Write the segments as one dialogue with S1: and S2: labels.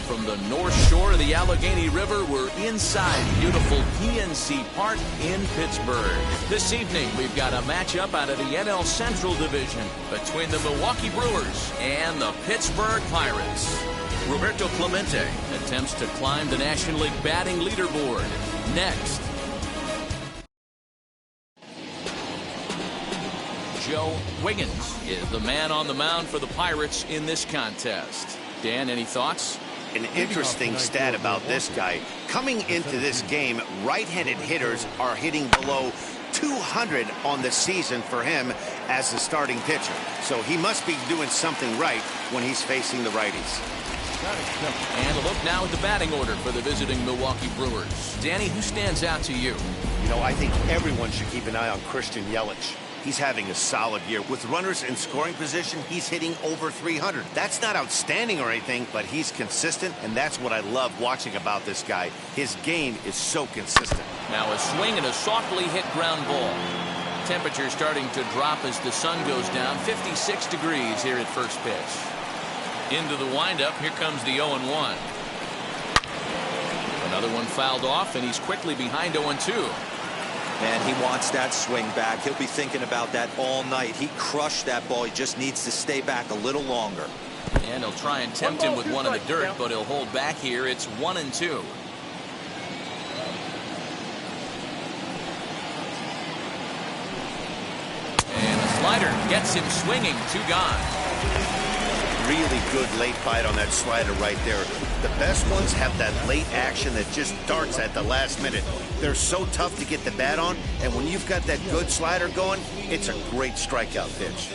S1: Now from the north shore of the Allegheny River, we're inside beautiful PNC Park in Pittsburgh. This evening, we've got a matchup out of the NL Central Division between the Milwaukee Brewers and the Pittsburgh Pirates. Roberto Clemente attempts to climb the National League batting leaderboard. Next. Joe Wiggins is the man on the mound for the Pirates in this contest. Dan, any thoughts?
S2: An interesting stat about this guy. Coming into this game, right-handed hitters are hitting below 200 on the season for him as the starting pitcher. So he must be doing something right when he's facing the righties.
S1: And a look now at the batting order for the visiting Milwaukee Brewers. Danny, who stands out to you?
S2: You know, I think everyone should keep an eye on Christian Yelich. He's having a solid year. With runners in scoring position, he's hitting over 300. That's not outstanding or anything, but he's consistent, and that's what I love watching about this guy. His game is so consistent.
S1: Now a swing and a softly hit ground ball. Temperature starting to drop as the sun goes down. 56 degrees here at first pitch. Into the windup. Here comes the 0-1. Another one fouled off, and he's quickly behind 0-2.
S3: And he wants that swing back. He'll be thinking about that all night. He crushed that ball. He just needs to stay back a little longer.
S1: And he'll try and tempt him with one in the dirt, but he'll hold back here. It's 1-2. And the slider gets him swinging. 2 gone.
S2: Really good late bite on that slider right there. The best ones have that late action that just darts at the last minute. They're so tough to get the bat on, and when you've got that good slider going, it's a great strikeout pitch.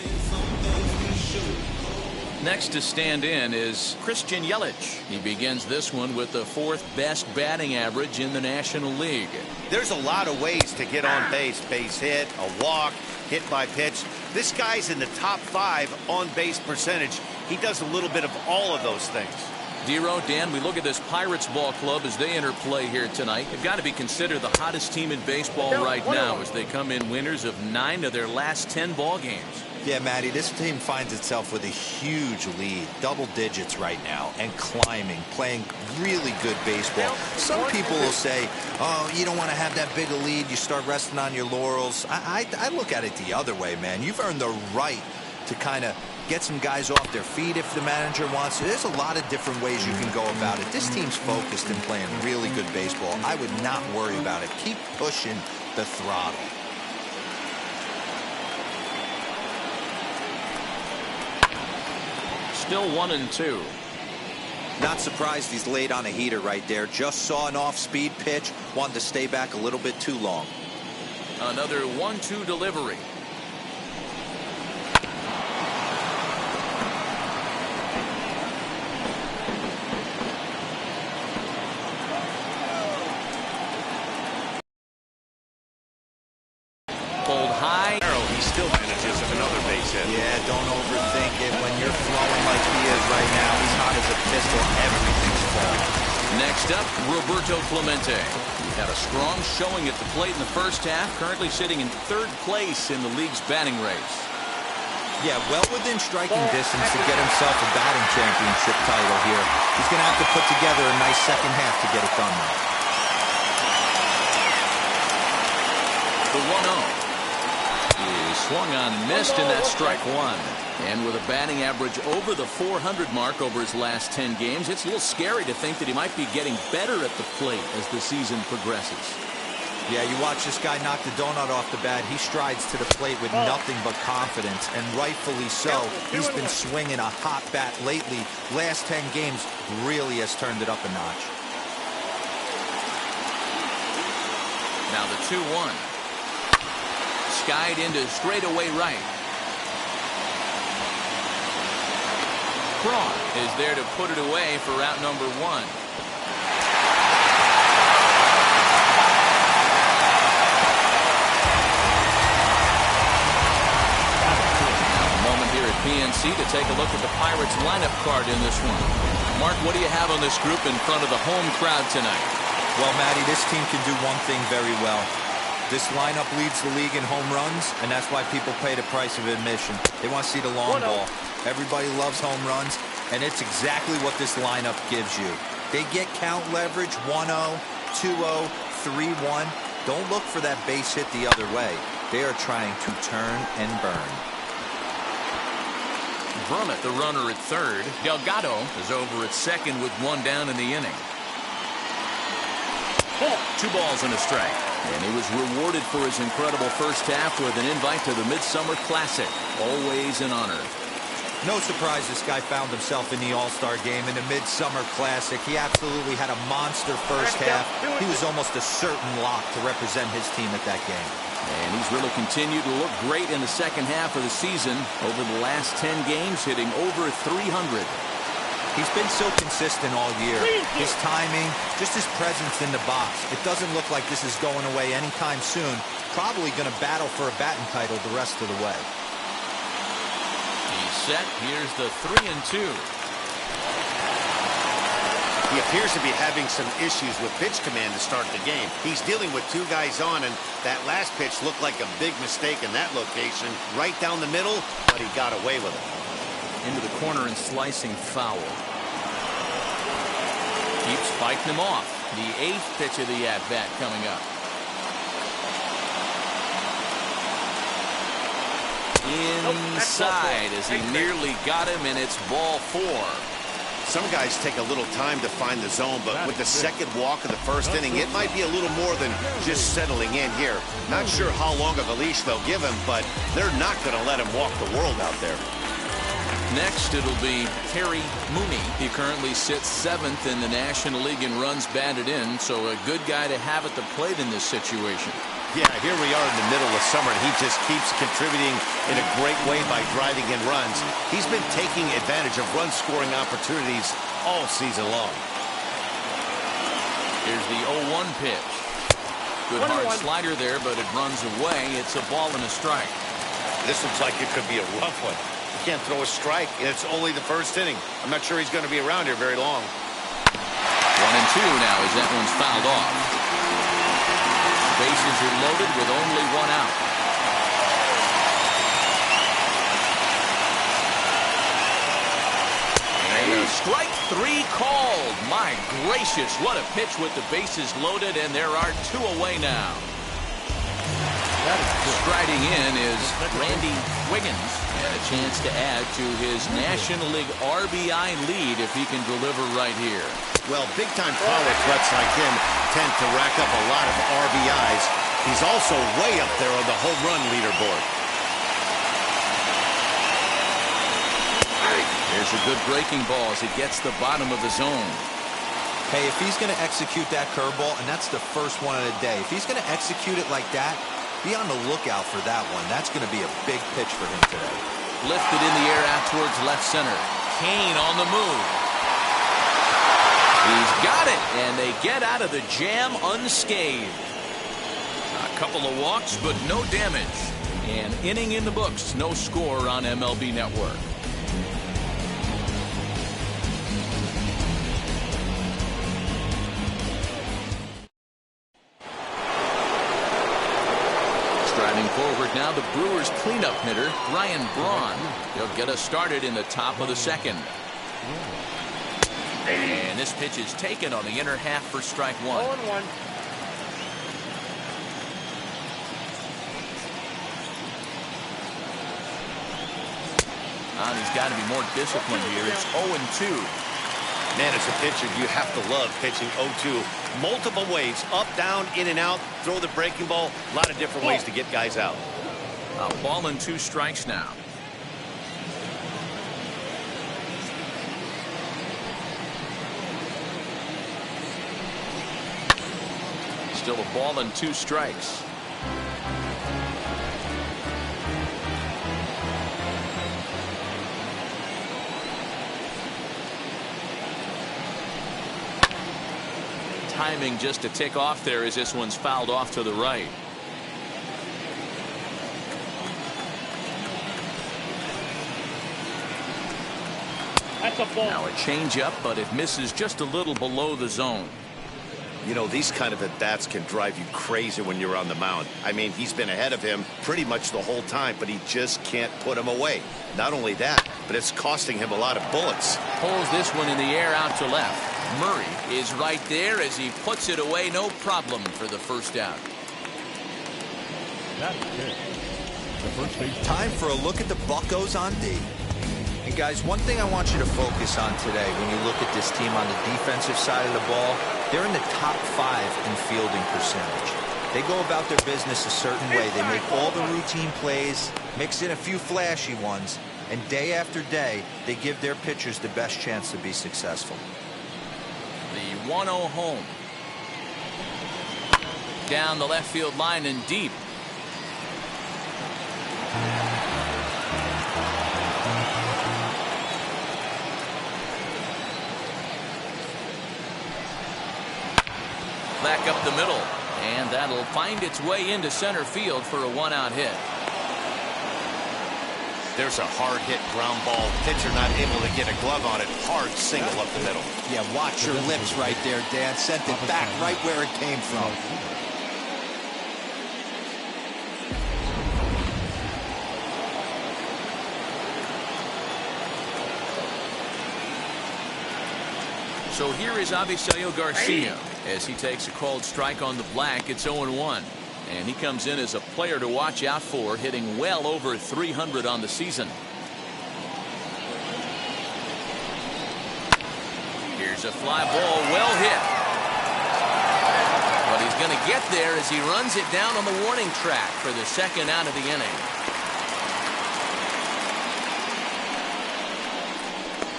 S1: Next to stand in is Christian Yelich. He begins this one with the 4th best batting average in the National League.
S2: There's a lot of ways to get on base. Base hit, a walk, hit by pitch. This guy's in the top 5 on base percentage. He does a little bit of all of those things.
S1: Dero, Dan, we look at this Pirates ball club as they enter play here tonight. They've got to be considered the hottest team in baseball right now as they come in winners of 9 of their last 10 ball games.
S3: Yeah, Matty, this team finds itself with a huge lead, double digits right now, and climbing, playing really good baseball. Some people will say, oh, you don't want to have that big a lead, you start resting on your laurels. I look at it the other way, man. You've earned the right to kind of get some guys off their feet if the manager wants to. There's a lot of different ways you can go about it. This team's focused and playing really good baseball. I would not worry about it. Keep pushing the throttle.
S1: Still 1-2.
S3: Not surprised he's laid on a heater right there. Just saw an off-speed pitch. Wanted to stay back a little bit too long.
S1: Another 1-2 delivery. Pulled high.
S2: He still manages another base hit.
S3: Yeah, don't overthink it. When you're flowing like he is right now, he's hot as a pistol. Everything's falling.
S1: Next up, Roberto Clemente. He had a strong showing at the plate in the first half, currently sitting in 3rd place in the league's batting race.
S3: Yeah, well within striking distance to get himself a batting championship title here. He's going to have to put together a nice second half to get it done now.
S1: The 1-0. He swung on and missed, and that's strike 1. And with a batting average over the 400 mark over his last 10 games, it's a little scary to think that he might be getting better at the plate as the season progresses.
S3: Yeah, you watch this guy knock the donut off the bat. He strides to the plate with nothing but confidence, and rightfully so. He's been swinging a hot bat lately. Last 10 games really has turned it up a notch.
S1: Now the 2-1. Skied into straightaway right. Craw is there to put it away for out number 1. PNC to take a look at the Pirates lineup card in this one. Mark, what do you have on this group in front of the home crowd tonight?
S3: Well, Matty, this team can do one thing very well. This lineup leads the league in home runs, and that's why people pay the price of admission. They want to see the long ball. Everybody loves home runs. And it's exactly what this lineup gives you. They get count leverage 1-0, 2-0, 3-1. Don't look for that base hit the other way. They are trying to turn and burn.
S1: Brummett, the runner at third. Delgado is over at second with one down in the inning. 2 balls and a strike. And he was rewarded for his incredible first half with an invite to the Midsummer Classic. Always an honor.
S3: No surprise this guy found himself in the All-Star game in the Midsummer Classic. He absolutely had a monster first half. He was almost a certain lock to represent his team at that game.
S1: And he's really continued to look great in the second half of the season. Over the last 10 games, hitting over 300.
S3: He's been so consistent all year. His timing, just his presence in the box. It doesn't look like this is going away anytime soon. Probably going to battle for a batting title the rest of the way.
S1: He's set. Here's the 3-2.
S2: He appears to be having some issues with pitch command to start the game. He's dealing with 2 guys on, and that last pitch looked like a big mistake in that location. Right down the middle, but he got away with it.
S1: Into the corner and slicing foul. Keeps fighting him off. The 8th pitch of the at-bat coming up. Inside as he nearly got him, and it's ball 4.
S2: Some guys take a little time to find the zone, but with the second walk of the first inning, it might be a little more than just settling in here. Not sure how long of a leash they'll give him, but they're not going to let him walk the world out there.
S1: Next, it'll be Terry Mooney. He currently sits 7th in the National League in runs batted in, so a good guy to have at the plate in this situation.
S2: Yeah, here we are in the middle of summer, and he just keeps contributing in a great way by driving in runs. He's been taking advantage of run-scoring opportunities all season long.
S1: Here's the 0-1 pitch. Good hard slider there, but it runs away. It's a ball and a strike.
S2: This looks like it could be a rough one. You can't throw a strike, and it's only the first inning. I'm not sure he's going to be around here very long.
S1: 1-2 now as that one's fouled off. Bases are loaded with only 1 out. And a strike 3 called. My gracious, what a pitch with the bases loaded, and there are 2 away now. Striding in is Randy Wiggins, and a chance to add to his National League RBI lead if he can deliver right here.
S2: Well, big-time power threats like him tend to rack up a lot of RBIs. He's also way up there on the home run leaderboard.
S1: There's a good breaking ball as it gets the bottom of the zone.
S3: Hey, if he's going to execute that curveball, and that's the first one of the day, if he's going to execute it like that, be on the lookout for that one. That's going to be a big pitch for him today.
S1: Lifted in the air out towards left center. Kane on the move. He's got it, and they get out of the jam unscathed. A couple of walks, but no damage. An inning in the books, no score on MLB Network. Driving forward now, the Brewers cleanup hitter, Ryan Braun. He'll get us started in the top of the second. And this pitch is taken on the inner half for strike 1.
S4: 0-1.
S1: He's got to be more disciplined here. It's 0-2.
S2: Man, as a pitcher, you have to love pitching 0-2. Multiple ways, up, down, in and out, throw the breaking ball. A lot of different ways to get guys out.
S1: A ball and 2 strikes now. Still a ball and 2 strikes. Timing just to tick off there as this one's fouled off to the right.
S4: That's a ball.
S1: Now a changeup, but it misses just a little below the zone.
S2: You know, these kind of at-bats can drive you crazy when you're on the mound. I mean, he's been ahead of him pretty much the whole time, but he just can't put him away. Not only that, but it's costing him a lot of bullets.
S1: Pulls this one in the air out to left. Murray is right there as he puts it away. No problem for the first out.
S3: Time for a look at the Buccos on D. And guys, one thing I want you to focus on today when you look at this team on the defensive side of the ball, they're in the top 5 in fielding percentage. They go about their business a certain way. They make all the routine plays, mix in a few flashy ones, and day after day, they give their pitchers the best chance to be successful.
S1: The 1-0 home. Down the left field line and deep. Back up the middle, and that'll find its way into center field for a 1-out hit.
S2: There's a hard hit ground ball. Pitcher not able to get a glove on it. Hard single up the middle.
S3: Yeah, watch your lips right there, Dan. Sent it back right where it came from.
S1: So here is Avisail Garcia as he takes a called strike on the black. It's 0-1. And he comes in as a player to watch out for, hitting well over 300 on the season. Here's a fly ball, well hit. But he's going to get there as he runs it down on the warning track for the second out of the inning.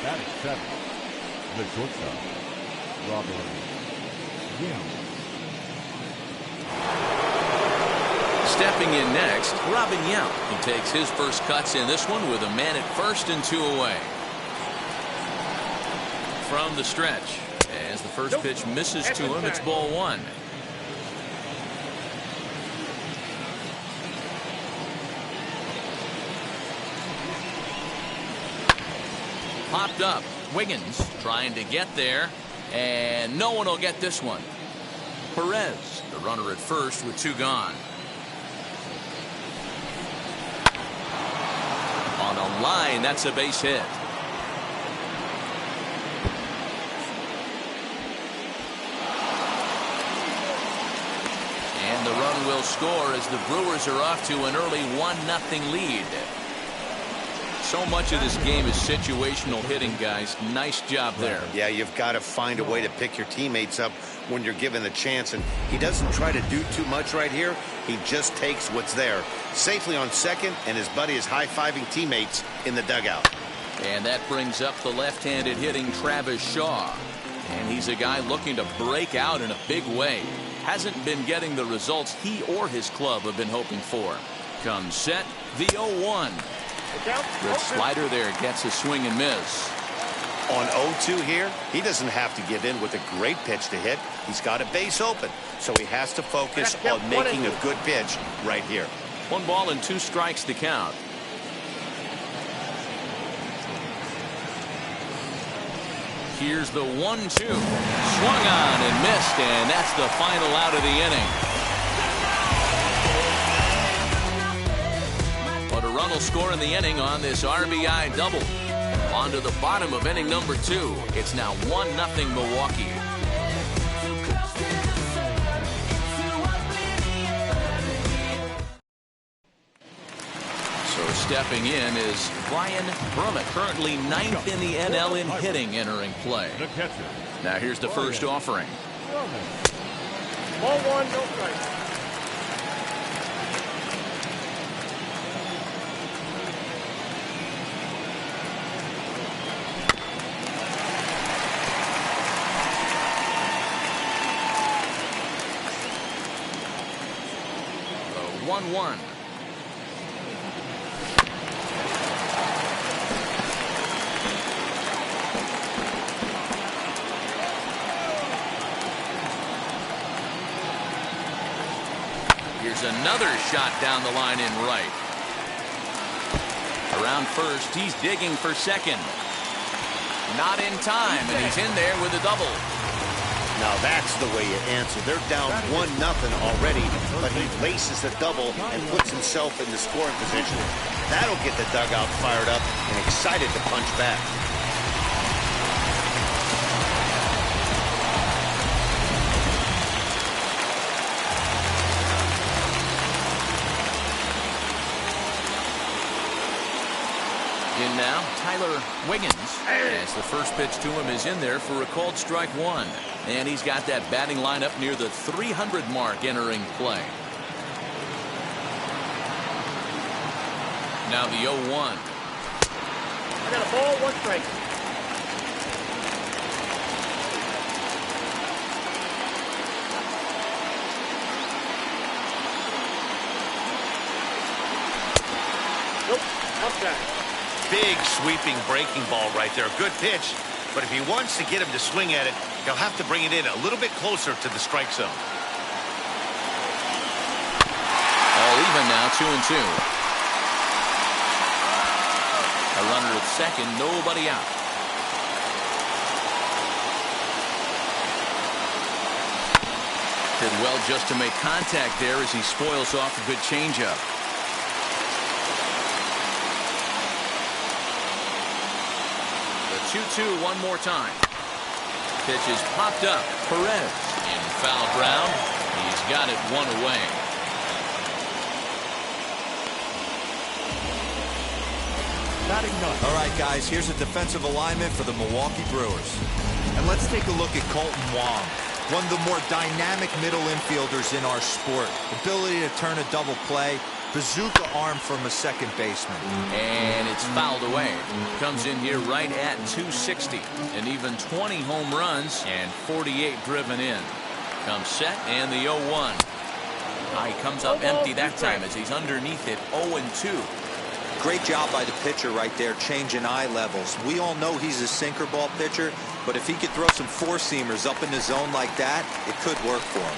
S4: Batting 7, the shortstop, Robin Young.
S1: Stepping in next, Robin Yount. He takes his first cuts in this one with a man at first and 2 away. From the stretch, as the first pitch misses to him, it's ball 1. Popped up. Wiggins trying to get there, and no one will get this one. Perez, the runner at first with 2 gone. On a line, that's a base hit. And the run will score as the Brewers are off to an early 1-0 lead. So much of this game is situational hitting, guys. Nice job there.
S2: Yeah, you've got to find a way to pick your teammates up when you're given the chance, and he doesn't try to do too much right here. He just takes what's there safely on second, and his buddy is high-fiving teammates in the dugout.
S1: And that brings up the left-handed hitting Travis Shaw. And he's a guy looking to break out in a big way. Hasn't been getting the results he or his club have been hoping for. Comes set, the 0-1. Good slider there, gets a swing and miss.
S2: On 0-2 here, he doesn't have to give in with a great pitch to hit. He's got a base open, so he has to focus on making a good pitch right here.
S1: 1 ball and 2 strikes to count. Here's the 1-2. Swung on and missed, and that's the final out of the inning. But a run will score in the inning on this RBI double. On to the bottom of inning number 2. It's now 1-0 Milwaukee. So stepping in is Brian Brummett, currently 9th in the NL in hitting, entering play. Now here's the first offering.
S5: Ball 1, no strike.
S1: The 1-1. Here's another shot down the line in right. Around first, he's digging for second. Not in time, and he's in there with a double.
S2: Now that's the way you answer. They're down 1-0 already, but he laces a double and puts himself in the scoring position. That'll get the dugout fired up and excited to punch back.
S1: In now, Tyler Wiggins, as the first pitch to him is in there for a called strike one. And he's got that batting lineup near the 300 mark entering play. Now the 0-1.
S5: I got a ball, 1 strike. Nope, outside.
S2: Big sweeping breaking ball right there. Good pitch. But if he wants to get him to swing at it, he'll have to bring it in a little bit closer to the strike zone.
S1: All even now, 2-2. A runner at second, nobody out. Did well just to make contact there as he spoils off a good changeup. The 2-2 one more time. Pitch is popped up. Perez in foul ground. He's got it 1 away.
S4: Batting ninth.
S3: All right, guys, here's a defensive alignment for the Milwaukee Brewers. And let's take a look at Colton Wong, one of the more dynamic middle infielders in our sport. Ability to turn a double play, bazooka arm from a second baseman.
S1: And it's fouled away. Comes in here right at 260. And even 20 home runs and 48 driven in. Comes set and the 0-1. He comes up empty that time as he's underneath it, 0-2.
S3: Great job by the pitcher right there, changing eye levels. We all know he's a sinker ball pitcher, but if he could throw some four-seamers up in the zone like that, it could work for him.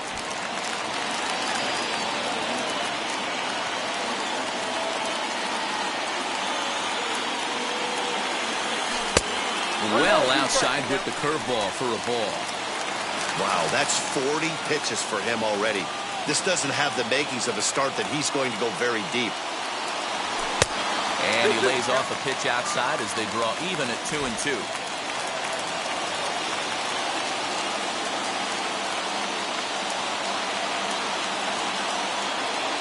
S1: Well outside with the curveball for a ball.
S2: Wow, that's 40 pitches for him already. This doesn't have the makings of a start that he's going to go very deep.
S1: And he lays off a pitch outside as they draw even at 2-2.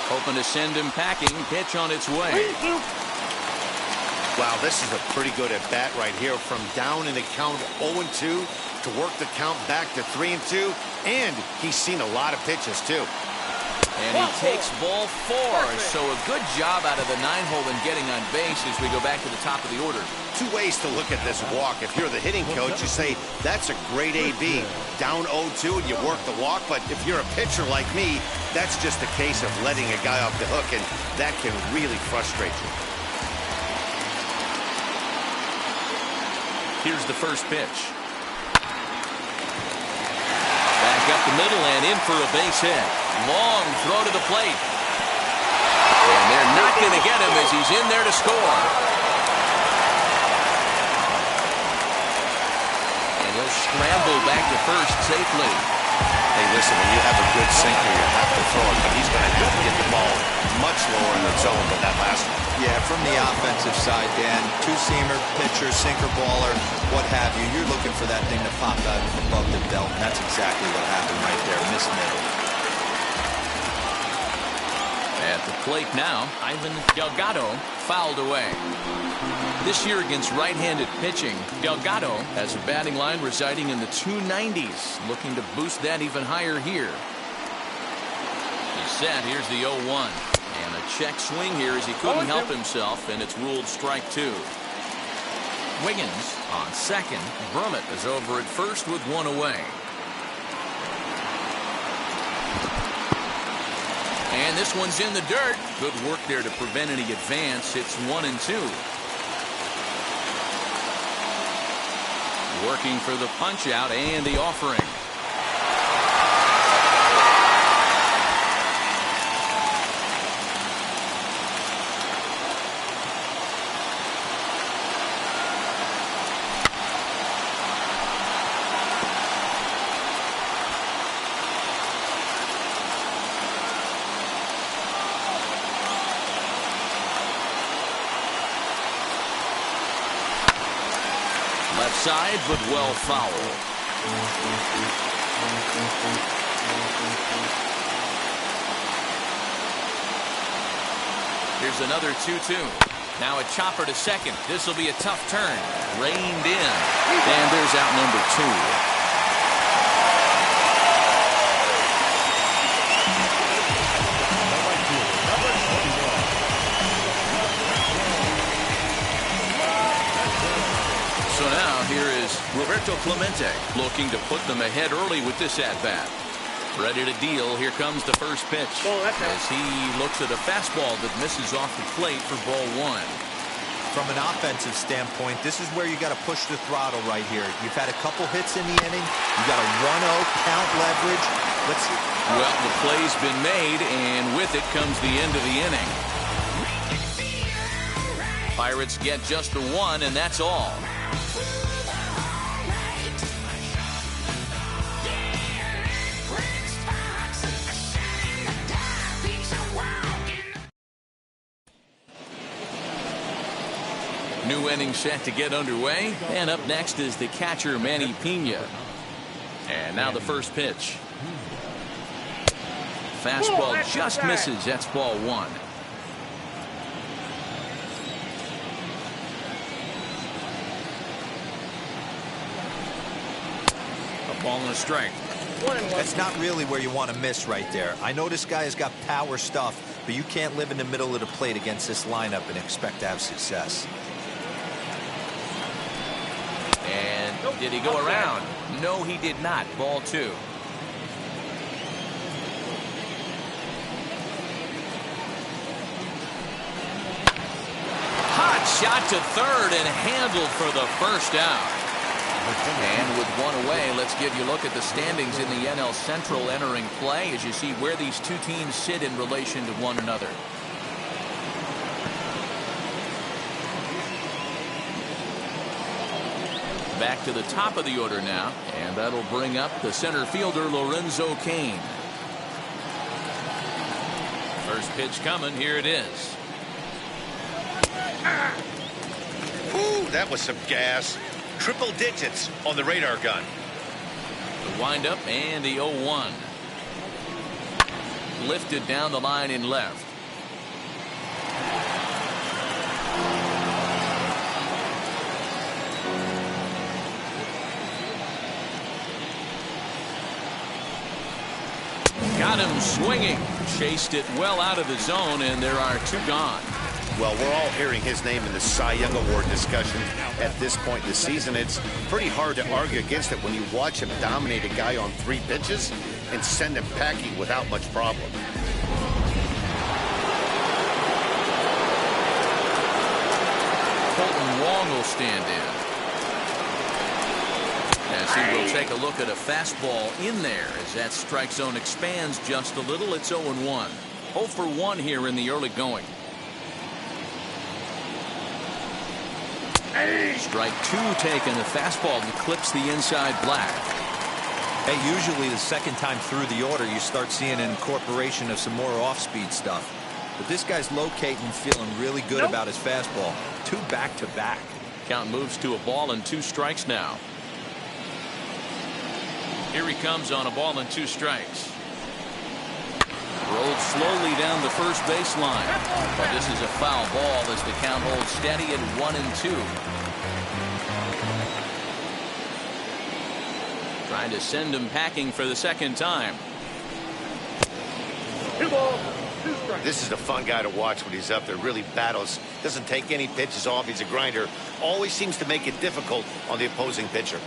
S1: Hoping to send him packing. Pitch on its way.
S2: Wow, this is a pretty good at bat right here. From down in the count 0-2 to work the count back to 3-2. And he's seen a lot of pitches too.
S1: And he takes ball 4. So a good job out of the 9-hole in getting on base as we go back to the top of the order.
S2: Two ways to look at this walk. If you're the hitting coach, you say, that's a great AB. Down 0-2 and you work the walk. But if you're a pitcher like me, that's just a case of letting a guy off the hook, and that can really frustrate you.
S1: Here's the first pitch. Back up the middle and in for a base hit. Long throw to the plate. And they're not going to get him as he's in there to score. And he'll scramble back to first safely.
S2: Hey, listen, when you have a good sinker, you have to throw it, but he's going to have to get the ball much lower in the zone than that last one.
S3: Yeah, from the offensive side, Dan, two-seamer, pitcher, sinker baller, what have you. You're looking for that thing to pop out above the belt, and that's exactly what happened right there. Miss middle.
S1: At the plate now, Ivan Delgado fouled away. This year against right-handed pitching, Delgado has a batting line residing in the 290s, looking to boost that even higher here. He's set. Here's the 0-1. And a check swing here as he couldn't help himself, and it's ruled strike 2. Wiggins on second. Brummett is over at first with 1 away. And this one's in the dirt. Good work there to prevent any advance. It's 1-2. Working for the punch out and the offering. Offside, but well fouled. Here's another 2-2. Now a chopper to second. This will be a tough turn. Reined in. And there's out number 2. So now here is Roberto Clemente looking to put them ahead early with this at-bat. Ready to deal. Here comes the first pitch as he looks at a fastball that misses off the plate for ball 1.
S3: From an offensive standpoint, this is where you got to push the throttle right here. You've had a couple hits in the inning. You got a 1-0 count leverage. Let's see.
S1: Well, the play's been made, and with it comes the end of the inning. Pirates get just the 1, and that's all. New inning set to get underway, and up next is the catcher Manny Pena. And now the first pitch. Fastball just misses. That's ball 1. A ball and a strike.
S3: That's not really where you want to miss right there. I know this guy has got power stuff, but you can't live in the middle of the plate against this lineup and expect to have success.
S1: And did he go around? No, he did not. Ball 2. Hot shot to third and handled for the first out. And with 1 away, let's give you a look at the standings in the NL Central entering play as you see where these two teams sit in relation to one another. Back to the top of the order now, and that'll bring up the center fielder Lorenzo Cain. First pitch coming. Here it is.
S2: Ooh, that was some gas. Triple digits on the radar gun.
S1: The windup and the 0-1. Lifted down the line in left. Got him swinging. Chased it well out of the zone, and there are 2 gone.
S2: Well, we're all hearing his name in the Cy Young Award discussion at this point in the season. It's pretty hard to argue against it when you watch him dominate a guy on 3 pitches and send him packing without much problem.
S1: Colton Wong will stand in. As he will take a look at a fastball in there as that strike zone expands just a little. It's 0-1. 0 for 1 here in the early going. Strike 2 taken. A fastball that clips the inside black.
S3: Hey, usually the second time through the order you start seeing an incorporation of some more off-speed stuff. But this guy's locating, feeling really good about his fastball. 2 back-to-back.
S1: Count moves to a ball and 2 strikes now. Here he comes on a ball and 2 strikes. Rolled slowly down the first baseline. But this is a foul ball as the count holds steady at 1-2. Trying to send him packing for the second time.
S5: 2 balls, 2 strikes.
S2: This is a fun guy to watch when he's up there. Really battles. Doesn't take any pitches off. He's a grinder. Always seems to make it difficult on the opposing pitcher.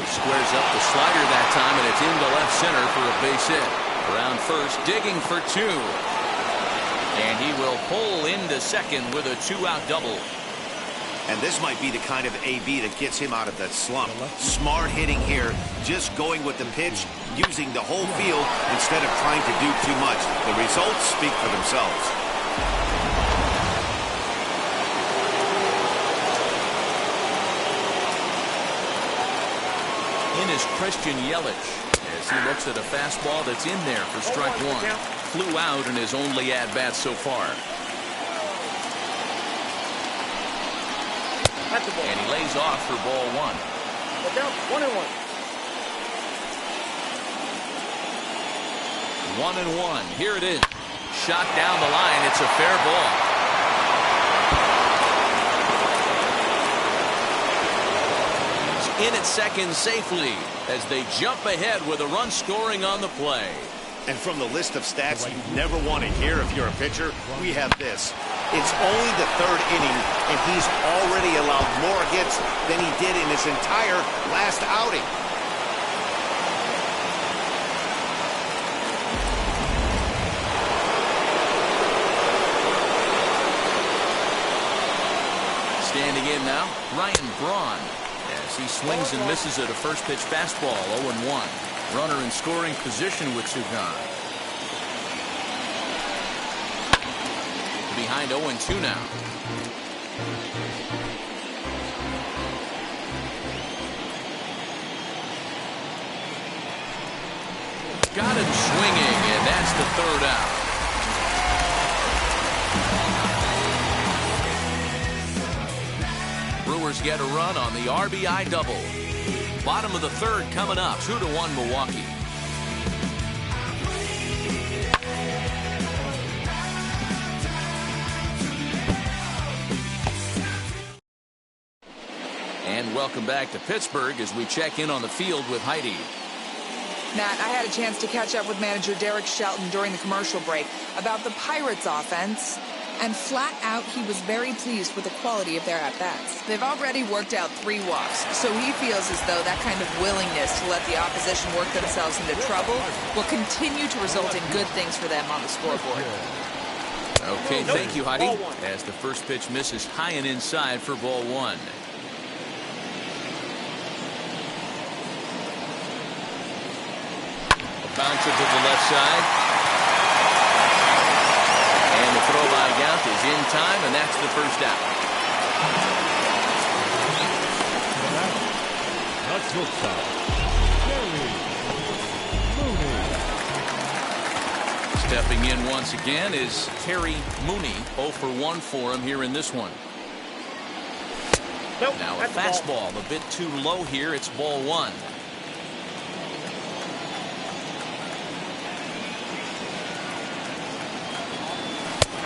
S1: Squares up the slider that time, and it's into left center for a base hit. Around first, digging for 2. And he will pull into second with a 2-out double.
S2: And this might be the kind of AB that gets him out of that slump. Smart hitting here, just going with the pitch, using the whole field instead of trying to do too much. The results speak for themselves.
S1: In is Christian Yelich as he looks at a fastball that's in there for strike 1. Flew out in his only at-bat so far.
S5: At the ball.
S1: And he lays off for ball one.
S5: Look out, 1-1.
S1: 1-1. Here it is. Shot down the line. It's a fair ball. In at second safely as they jump ahead with a run scoring on the play.
S2: And from the list of stats you never want to hear if you're a pitcher, we have this. It's only the third inning, and he's already allowed more hits than he did in his entire last outing.
S1: Standing in now, Ryan Braun. As he swings and misses at a first pitch fastball, 0-1. Runner in scoring position with Sugan. Behind 0-2 now. Got him swinging, and that's the third out. Brewers get a run on the RBI double. Bottom of the third coming up, 2-1 Milwaukee. And welcome back to Pittsburgh as we check in on the field with Heidi.
S6: Matt, I had a chance to catch up with manager Derek Shelton during the commercial break about the Pirates offense. And flat out, he was very pleased with the quality of their at-bats. They've already worked out 3 walks, so he feels as though that kind of willingness to let the opposition work themselves into trouble will continue to result in good things for them on the scoreboard.
S1: Okay, thank you, Heidi. As the first pitch misses high and inside for ball one. A bouncer to the left side. And the throw by Gaunt is in time, and that's the first out. Stepping in once again is Terry Mooney. 0 for 1 for him here in this one. Now a fastball, a bit too low here. It's ball one.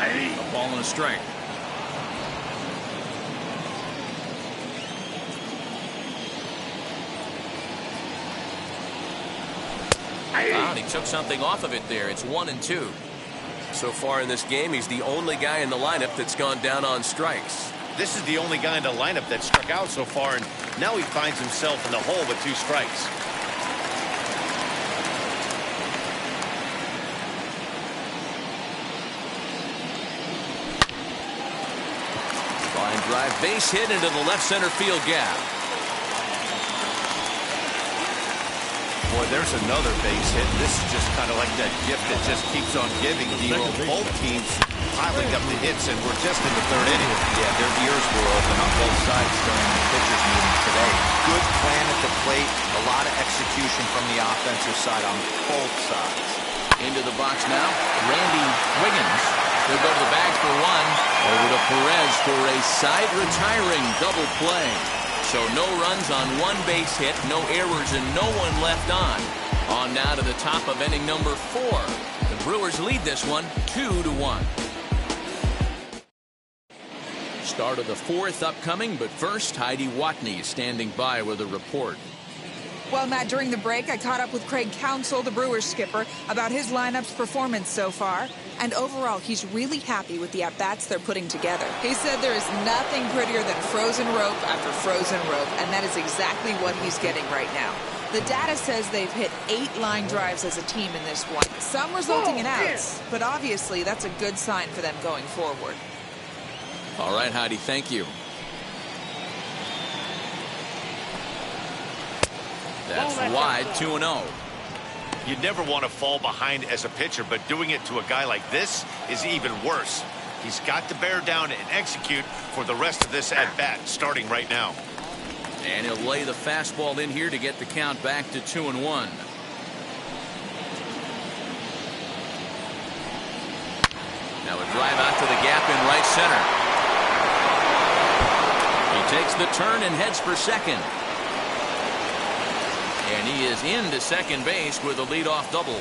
S1: A ball and a strike. And he took something off of it there. It's 1-2.
S7: So far in this game, he's the only guy in the lineup that's gone down on strikes.
S2: This is the only guy in the lineup that struck out so far, and now he finds himself in the hole with 2 strikes.
S1: Drive base hit into the left center field gap.
S2: Boy, there's another base hit. This is just kind of like that gift that just keeps on giving. Both teams piling up the hits, and we're just in the third inning.
S3: Yeah, their ears were open on both sides during the pitchers meeting today. Good plan at the plate, a lot of execution from the offensive side on both sides.
S1: Into the box now, Randy Wiggins. He'll go to the bag for one. Over to Perez for a side retiring double play. So no runs on 1 base hit, no errors, and no one left on. On now to the top of inning number 4. The Brewers lead this one 2-1. Start of the 4th upcoming, but first Heidi Watney is standing by with a report.
S6: Well, Matt, during the break, I caught up with Craig Counsell, the Brewers skipper, about his lineup's performance so far. And overall, he's really happy with the at-bats they're putting together. He said there is nothing prettier than frozen rope after frozen rope, and that is exactly what he's getting right now. The data says they've hit 8 line drives as a team in this one, some resulting in outs, but obviously that's a good sign for them going forward.
S1: All right, Heidi, thank you. That's wide, 2-0.
S2: You never want to fall behind as a pitcher, but doing it to a guy like this is even worse. He's got to bear down and execute for the rest of this at-bat, starting right now.
S1: And he'll lay the fastball in here to get the count back to 2-1. Now a drive out to the gap in right center. He Makes the turn and heads for second. And he is into second base with a leadoff double.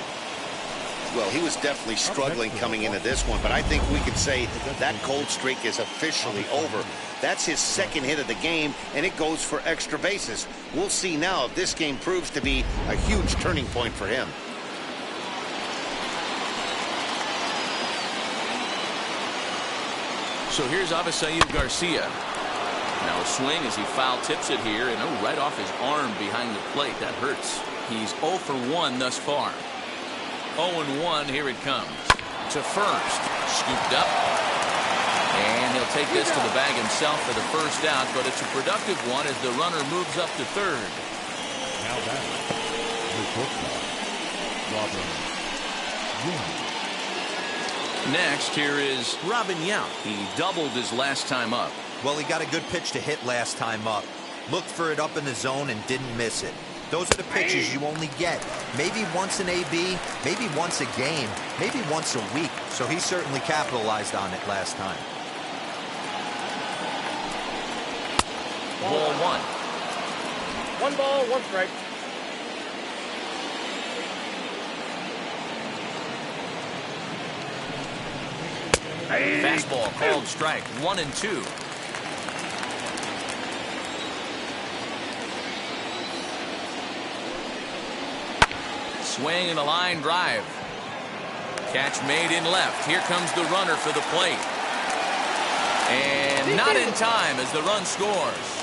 S2: Well, he was definitely struggling coming into this one, but I think we can say that cold streak is officially over. That's his second hit of the game, and it goes for extra bases. We'll see now if this game proves to be a huge turning point for him.
S1: So here's Avisail Garcia. Now a swing as he foul tips it here, and right off his arm behind the plate. That hurts. He's 0 for 1 thus far. 0-1, here it comes. To first. Scooped up. And he'll take this to the bag himself for the first out, but it's a productive one as the runner moves up to third.
S4: Now back.
S1: Next, here is Robin Yount. He doubled his last time up.
S3: Well, he got a good pitch to hit last time up. Looked for it up in the zone and didn't miss it. Those are the pitches you only get. Maybe once an AB, maybe once a game, maybe once a week. So he certainly capitalized on it last time.
S1: Ball one.
S5: 1 ball, 1 strike.
S1: Fastball called strike. 1-2. Swing and a line drive. Catch made in left. Here comes the runner for the plate. And not in time as the run scores.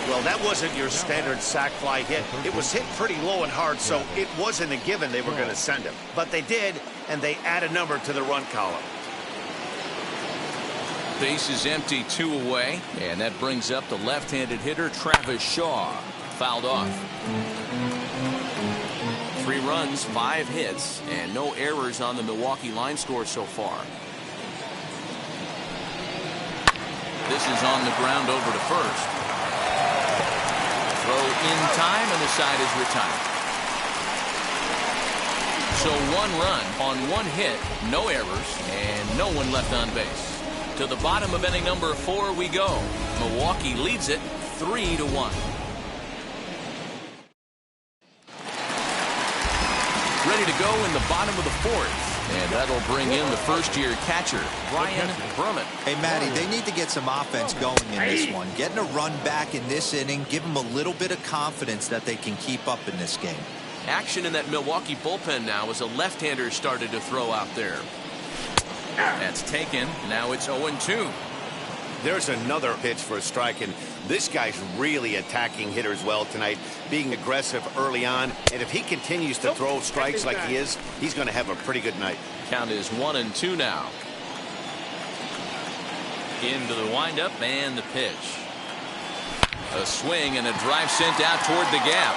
S2: Well, that wasn't your standard sac fly hit. It was hit pretty low and hard, so it wasn't a given they were going to send him. But they did, and they add a number to the run column.
S1: Base is empty, 2 away, and that brings up the left-handed hitter Travis Shaw. Fouled off. 3 runs, 5 hits, and no errors on the Milwaukee line score so far. This is on the ground over to first. Throw in time, and the side is retired. So 1 run on 1 hit, no errors, and no one left on base. To the bottom of inning number 4 we go. Milwaukee leads it 3-1. Ready to go in the bottom of the 4th. And that'll bring in the first-year catcher, Brian Brummett.
S3: Hey, Matty, they need to get some offense going in this one. Getting a run back in this inning, give them a little bit of confidence that they can keep up in this game.
S1: Action in that Milwaukee bullpen now as a left-hander started to throw out there. That's taken. Now it's 0-2.
S2: There's another pitch for a strike, and this guy's really attacking hitters well tonight, being aggressive early on. And if he continues to throw strikes like he is, he's going to have a pretty good night.
S1: Count is 1-2 now. Into the windup and the pitch. A swing and a drive sent out toward the gap.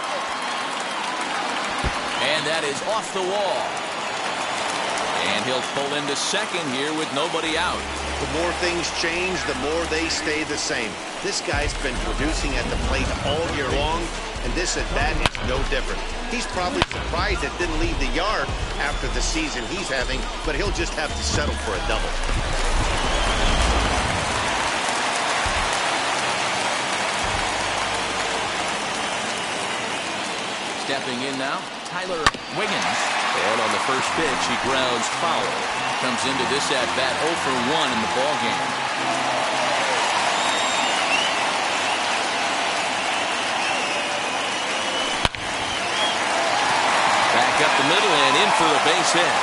S1: And that is off the wall. And he'll pull into second here with nobody out.
S2: The more things change, the more they stay the same. This guy's been producing at the plate all year long, and this at bat is no different. He's probably surprised it didn't leave the yard after the season he's having, but he'll just have to settle for a double.
S1: Stepping in now, Tyler Wiggins. And on the first pitch, he grounds foul. Comes into this at-bat 0 for 1 in the ballgame. Back up the middle and in for a base hit.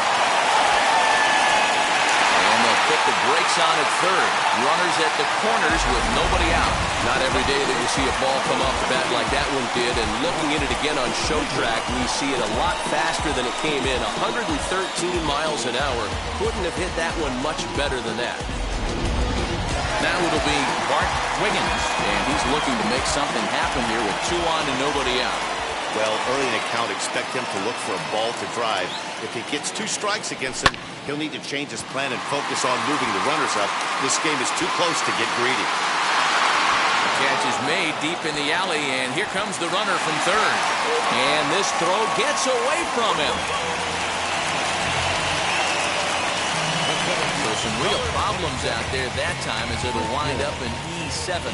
S1: And they'll put the brakes on at third. Runners at the corners with nobody out. Not every day that we see a ball come off the bat like that one did. And looking at it again on show track, we see it a lot faster than it came in. 113 miles an hour. Couldn't have hit that one much better than that. Now it'll be Bart Wiggins. And he's looking to make something happen here with 2 on and nobody out.
S2: Well, early in the count, expect him to look for a ball to drive. If he gets 2 strikes against him, he'll need to change his plan and focus on moving the runners up. This game is too close to get greedy.
S1: Catch is made deep in the alley, and here comes the runner from third. And this throw gets away from him. So some real problems out there that time as it'll wind up an 97. So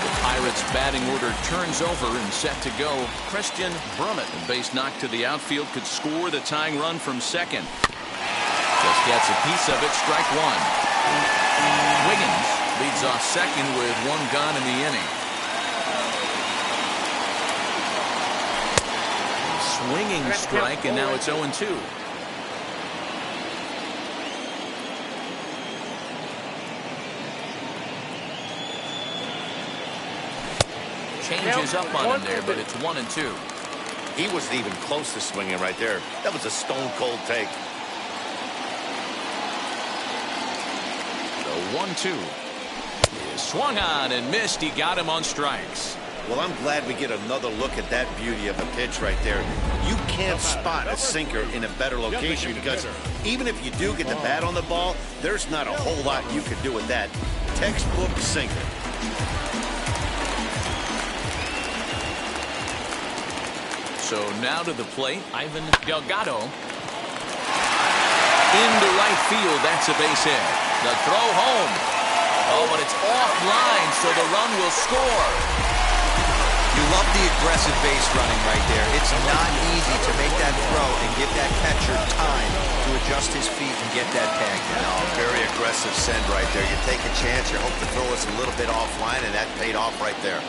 S1: the Pirates batting order turns over and set to go. Christian Brummett, a base knock to the outfield, could score the tying run from second. Just gets a piece of it, strike one. Wiggins leads off second with one gone in the inning. Swinging strike, and now it's 0-2. Changes up on him there, but it's 1-2.
S2: He wasn't even close to swinging right there. That was a stone-cold take.
S1: The 1-2 is swung on and missed. He got him on strikes.
S2: Well, I'm glad we get another look at that beauty of a pitch right there. You can't spot a sinker in a better location because even if you do get the bat on the ball, there's not a whole lot you can do with that. Textbook sinker.
S1: So now to the plate, Ivan Delgado. Into right field, that's a base hit. The throw home. Oh, but it's offline, so the run will score.
S3: You love the aggressive base running right there. It's not easy to make that throw and give that catcher time to adjust his feet and get that tag down.
S2: No, very aggressive send right there. You take a chance, you hope the throw is a little bit offline, and that paid off right there.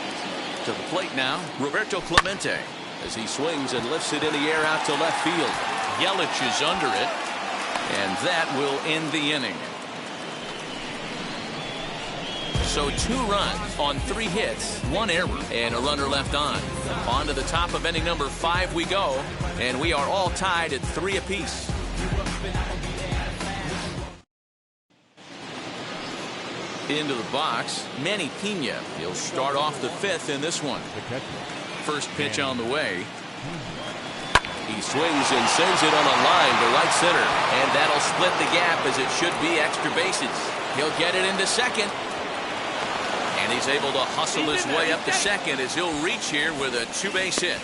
S1: To the plate now, Roberto Clemente, as he swings and lifts it in the air out to left field. Yelich is under it, and that will end the inning. So 2 runs on 3 hits, 1 error, and a runner left on. On to the top of inning number 5 we go, and we are all tied at 3 apiece. Into the box, Manny Pena. He'll start off the 5th in this one. First pitch on the way. He swings and sends it on a line to right center, and that'll split the gap as it should be extra bases. He'll get it into second. And he's able to hustle his way up to second as he'll reach here with a 2-base hit.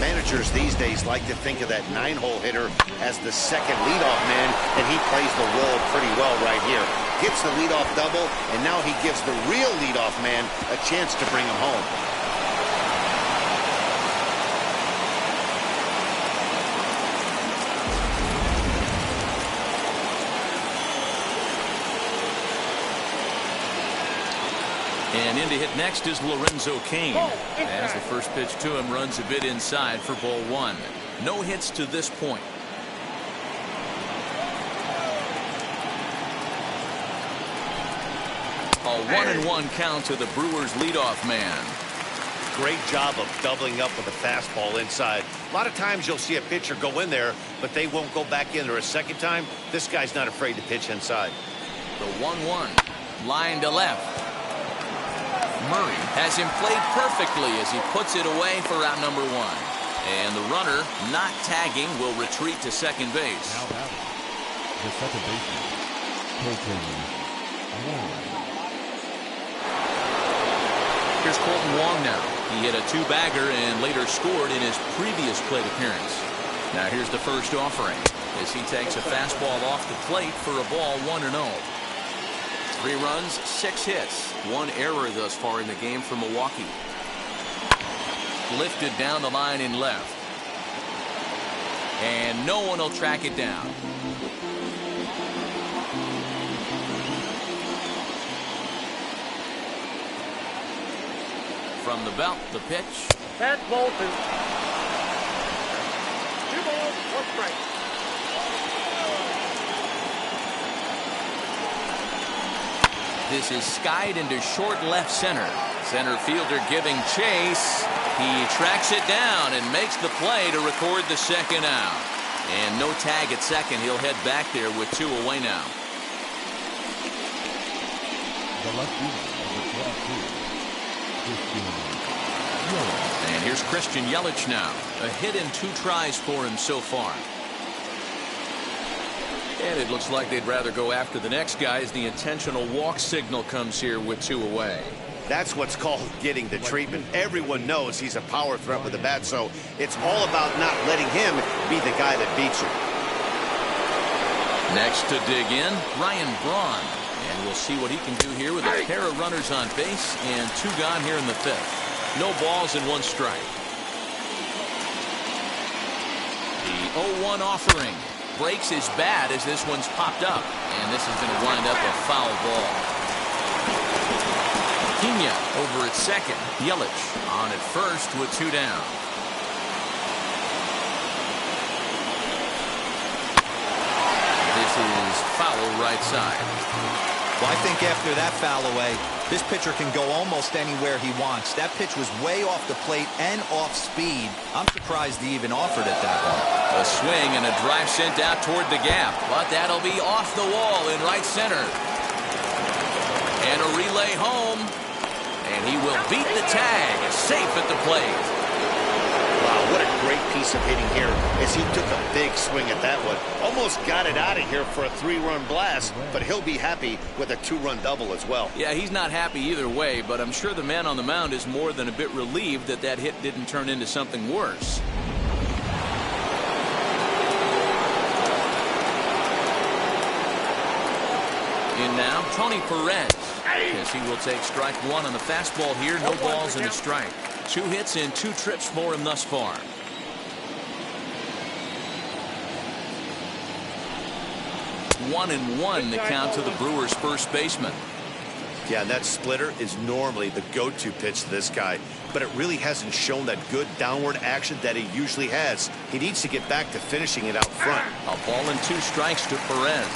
S2: Managers these days like to think of that 9-hole hitter as the second leadoff man, and he plays the role pretty well right here. Gets the leadoff double, and now he gives the real leadoff man a chance to bring him home.
S1: And in to hit next is Lorenzo Cain. As the first pitch to him runs a bit inside for ball 1. No hits to this point. A 1-1 count to the Brewers leadoff man.
S2: Great job of doubling up with a fastball inside. A lot of times you'll see a pitcher go in there, but they won't go back in there a second time. This guy's not afraid to pitch inside.
S1: The 1-1 line to left. Murray has him played perfectly as he puts it away for out number 1. And the runner, not tagging, will retreat to second base.
S4: Now batting, the second baseman, Colton Wong.
S1: Here's Colton Wong now. He hit a 2-bagger and later scored in his previous plate appearance. Now here's the first offering as he takes a fastball off the plate for a ball 1-0. 3 runs, 6 hits, 1 error thus far in the game for Milwaukee. Lifted down the line in left. And no one will track it down. From the belt, the pitch.
S5: That's Bolton. 2 balls, 1 strike.
S1: This is skied into short left center. Center fielder giving chase. He tracks it down and makes the play to record the second out. And no tag at second. He'll head back there with 2 away now.
S4: The left fielder, number 22, Christian Yelich.
S1: And here's Christian Yelich now. A hit in 2 tries for him so far. And it looks like they'd rather go after the next guy as the intentional walk signal comes here with 2 away.
S2: That's what's called getting the treatment. Everyone knows he's a power threat with the bat, so it's all about not letting him be the guy that beats you.
S1: Next to dig in, Ryan Braun. And we'll see what he can do here with a pair of runners on base and 2 gone here in the 5th. No balls and 1 strike. The 0-1 offering breaks his bat as this one's popped up. And this is going to wind up a foul ball. Pena over at second. Yelich on at first with 2 down. This is foul right side.
S3: Well, I think after that foul away, this pitcher can go almost anywhere he wants. That pitch was way off the plate and off speed. I'm surprised he even offered it that one.
S1: A swing and a drive sent out toward the gap, but that'll be off the wall in right center. And a relay home, and he will beat the tag, safe at the plate.
S2: Wow, what a great piece of hitting here as he took a big swing at that one. Almost got it out of here for a 3-run blast, but he'll be happy with a 2-run double as well.
S1: Yeah, he's not happy either way, but I'm sure the man on the mound is more than a bit relieved that that hit didn't turn into something worse. In now, Tony Perez, as he will take strike 1 on the fastball here. No balls and a strike. 2 hits and 2 trips for him thus far. One and 1 the count to the Brewers' first baseman.
S2: Yeah, that splitter is normally the go-to pitch to this guy, but it really hasn't shown that good downward action that he usually has. He needs to get back to finishing it out front.
S1: A ball and 2 strikes to Perez.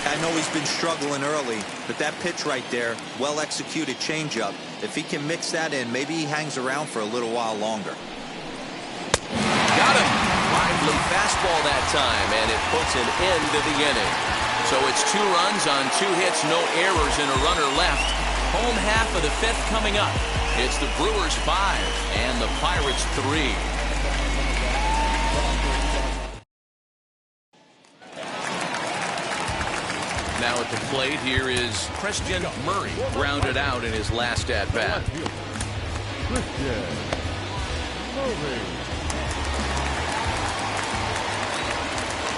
S3: I know he's been struggling early, but that pitch right there, well-executed changeup, if he can mix that in, maybe he hangs around for a little while longer.
S1: Got him. Lively fastball that time, and it puts an end to the inning. So it's 2 runs on 2 hits, no errors, and a runner left. Home half of the 5th coming up. It's the Brewers 5 and the Pirates 3. Now at the plate, here is Christian Murray, grounded out in his last at-bat.
S4: Christian Murray.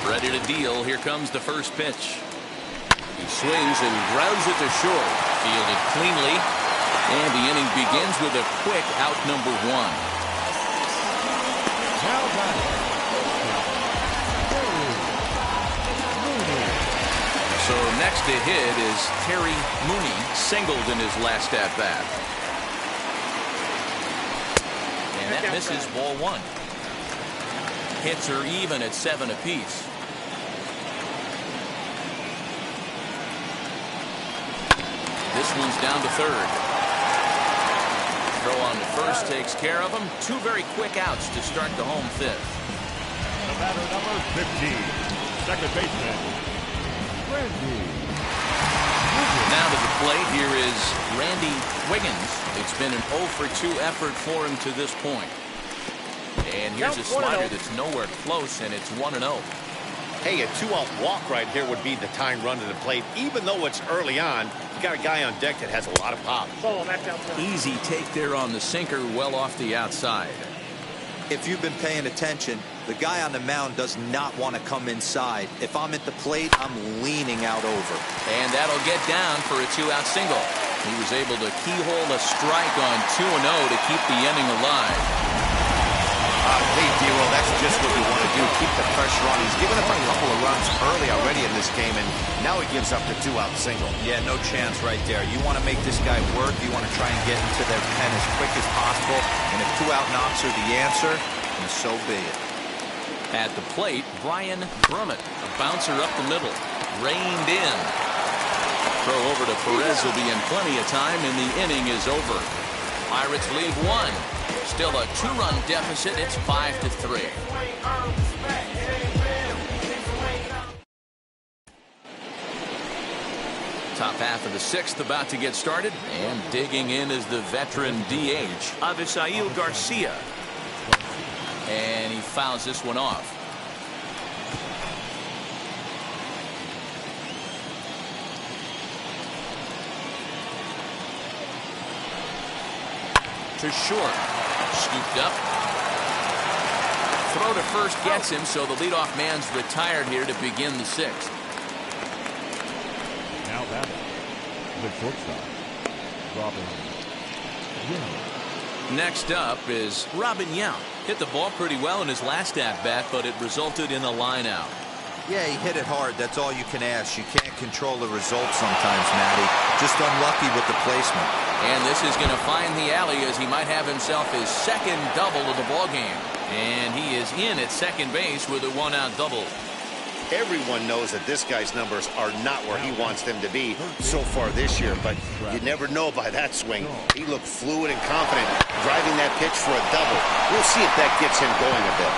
S1: Ready to deal. Here comes the first pitch. He swings and grounds it to short. Fielded cleanly. And the inning begins with a quick out number 1. So next to hit is Terry Mooney, singled in his last at-bat. And that misses, ball 1. Hits are even at 7 apiece. This one's down to third. Throw on to first takes care of him. 2 very quick outs to start the home 5th.
S4: The batter number 15, second baseman, Randy.
S1: Now to the plate, here is Randy Wiggins. It's been an 0 for 2 effort for him to this point. And here's a slider that's nowhere close, and it's 1-0.
S2: Hey, a 2-out walk right here would be the tying run to the plate. Even though it's early on, you got a guy on deck that has a lot of pop.
S1: Easy take there on the sinker, well off the outside.
S3: If you've been paying attention, the guy on the mound does not want to come inside. If I'm at the plate, I'm leaning out over.
S1: And that'll get down for a 2-out single. He was able to keyhole a strike on 2-0 to keep the inning alive.
S2: Hey, D-Roll, that's just what we want to do. Keep the pressure on. He's given up a couple of runs early already in this game, and now he gives up the 2-out single.
S3: Yeah, no chance right there. You want to make this guy work. You want to try and get into their pen as quick as possible. And if 2-out knocks are the answer, then so be it.
S1: At the plate, Brian Brummett, a bouncer up the middle, reined in. Throw over to Perez will be in plenty of time, and the inning is over. Pirates lead 1. Still a 2-run deficit. It's 5-3. Top half of the 6th about to get started, and digging in is the veteran DH, Avisail Garcia. And he fouls this one off. To short. Scooped up. Throw to first gets him, so the leadoff man's retired here to begin the sixth.
S4: Now batting, the shortstop, Robin Young.
S1: Next up is Robin Young. Hit the ball pretty well in his last at-bat, but it resulted in a line-out.
S3: Yeah, he hit it hard. That's all you can ask. You can't control the result sometimes, Matty. Just unlucky with the placement.
S1: And this is going to find the alley as he might have himself his second double of the ballgame. And he is in at second base with a one-out double.
S2: Everyone knows that this guy's numbers are not where he wants them to be so far this year, but you never know by that swing. He looked fluid and confident, driving that pitch for a double. We'll see if that gets him going a bit.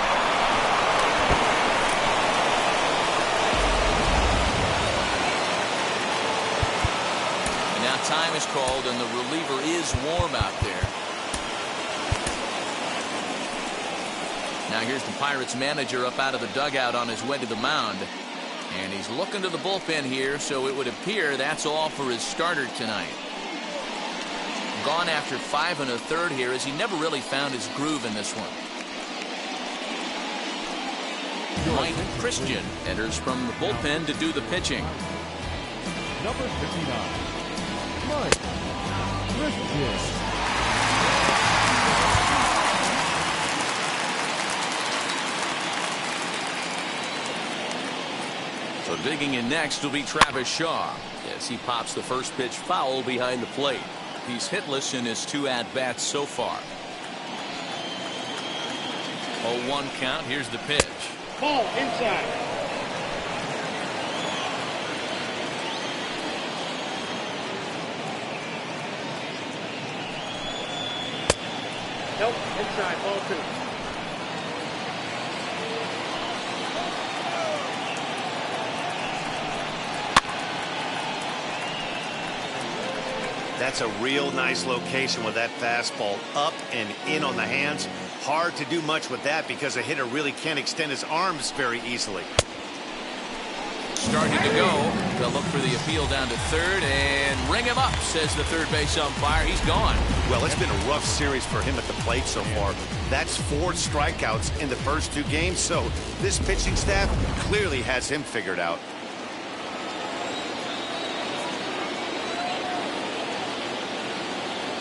S1: And now time is called, and the reliever is warm out there. Now here's the Pirates manager up out of the dugout on his way to the mound. And he's looking to the bullpen here, so it would appear that's all for his starter tonight. Gone after 5 1/3 here, as he never really found his groove in this one. Mike Christian enters from the bullpen to do the pitching.
S4: Number 59, Mike Christian.
S1: So digging in next will be Travis Shaw as he pops the first pitch foul behind the plate. He's hitless in his 2 at-bats so far. 0-1 count. Here's the pitch.
S5: Ball inside. Nope, inside, ball 2.
S2: That's a real nice location with that fastball up and in on the hands. Hard to do much with that because a hitter really can't extend his arms very easily.
S1: Starting to go. They'll look for the appeal down to third and ring him up, says the third base umpire. He's gone.
S2: Well, it's been a rough series for him at the plate so far. That's 4 strikeouts in the first 2 games, so this pitching staff clearly has him figured out.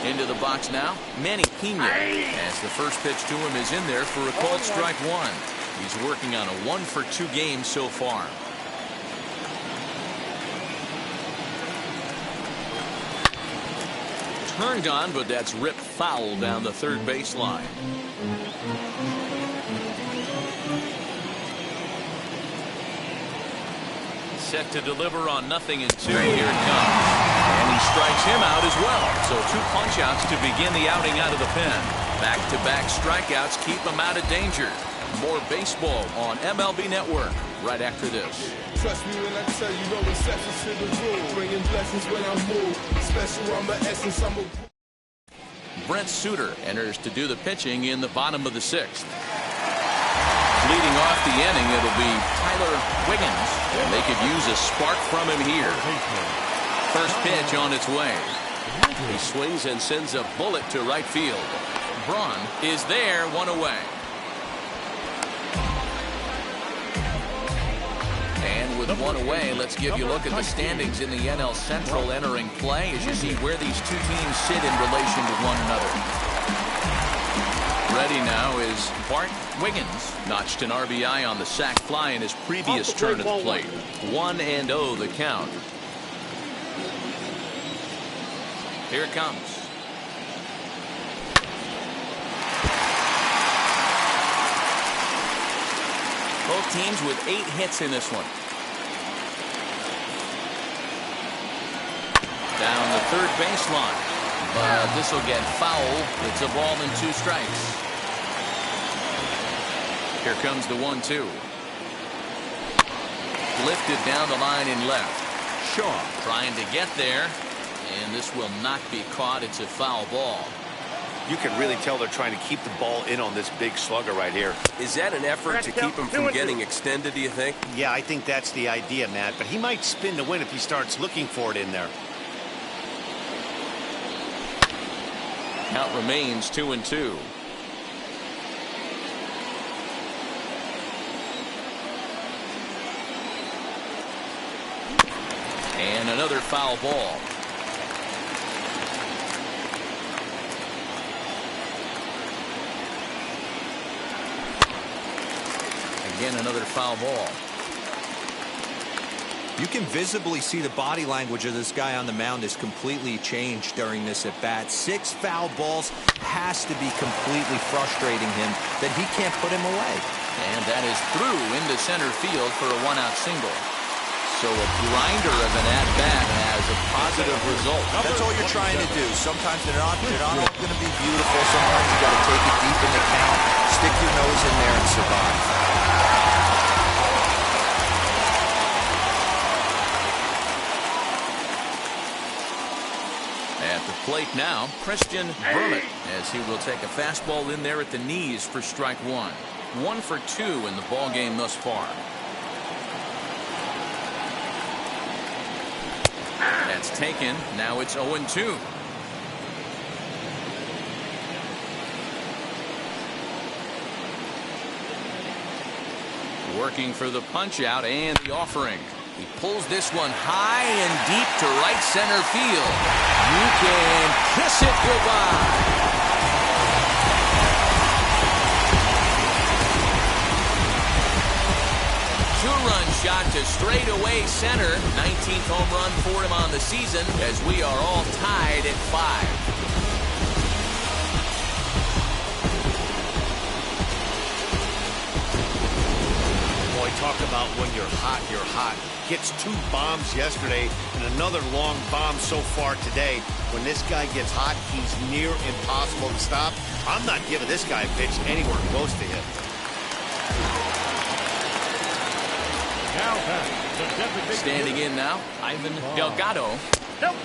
S1: Into the box now, Manny Pena, as the first pitch to him is in there for a called strike 1. He's working on a 1-for-2 game so far. Turned on, but that's ripped foul down the third baseline. Set to deliver on 0-2. Here it comes. And he strikes him out as well. So 2 punch-outs to begin the outing out of the pen. Back-to-back strikeouts keep him out of danger. More baseball on MLB Network right after this.
S8: Trust me when I tell you, no exceptions to the rule. Bringing blessings when I move. Special, I'm the essence, I'm a...
S1: Brent Suter enters to do the pitching in the bottom of the 6th. Leading off the inning, it'll be Tyler Wiggins, and they could use a spark from him here. First pitch on its way.
S7: He swings and sends a bullet to right field.
S1: Braun is there, 1 away. And with 1 away, let's give you a look at the standings in the NL Central entering play as you see where these 2 teams sit in relation to one another. Ready now is Bart Wiggins. Notched an RBI on the sac fly in his previous turn at the plate. 1-0 the count. Here it comes. Both teams with 8 hits in this one. Down the third baseline. But this will get foul. It's a ball and 2 strikes. Here comes the 1-2. Lifted down the line in left. Shaw trying to get there. And this will not be caught. It's a foul ball.
S2: You can really tell they're trying to keep the ball in on this big slugger right here.
S7: Is that an effort to keep him from getting extended, do you think?
S2: Yeah, I think that's the idea, Matt. But he might spin to win if he starts looking for it in there.
S1: Count remains 2-2. And another foul ball. Again, another foul ball.
S3: You can visibly see the body language of this guy on the mound is completely changed during this at bat. 6 foul balls has to be completely frustrating him that he can't put him away.
S1: And that is through into center field for a 1-out single. So a grinder of an at-bat has a positive result.
S3: That's all you're trying to do. Sometimes they're not all going to be beautiful. Sometimes you got to take it deep in the count, stick your nose in there, and survive.
S1: At the plate now, Christian Vermette, as he will take a fastball in there at the knees for strike 1. 1 for 2 in the ball game thus far. That's taken. Now it's 0-2. Working for the punch out and the offering. He pulls this one high and deep to right center field. You can kiss it goodbye. Two-run shot to straightaway center. 19th home run for him on the season as we are all tied at 5.
S2: Talk about when you're hot, you're hot. Gets 2 bombs yesterday and another long bomb so far today. When this guy gets hot, he's near impossible to stop. I'm not giving this guy a pitch anywhere close to him.
S1: Standing in now, Ivan Delgado.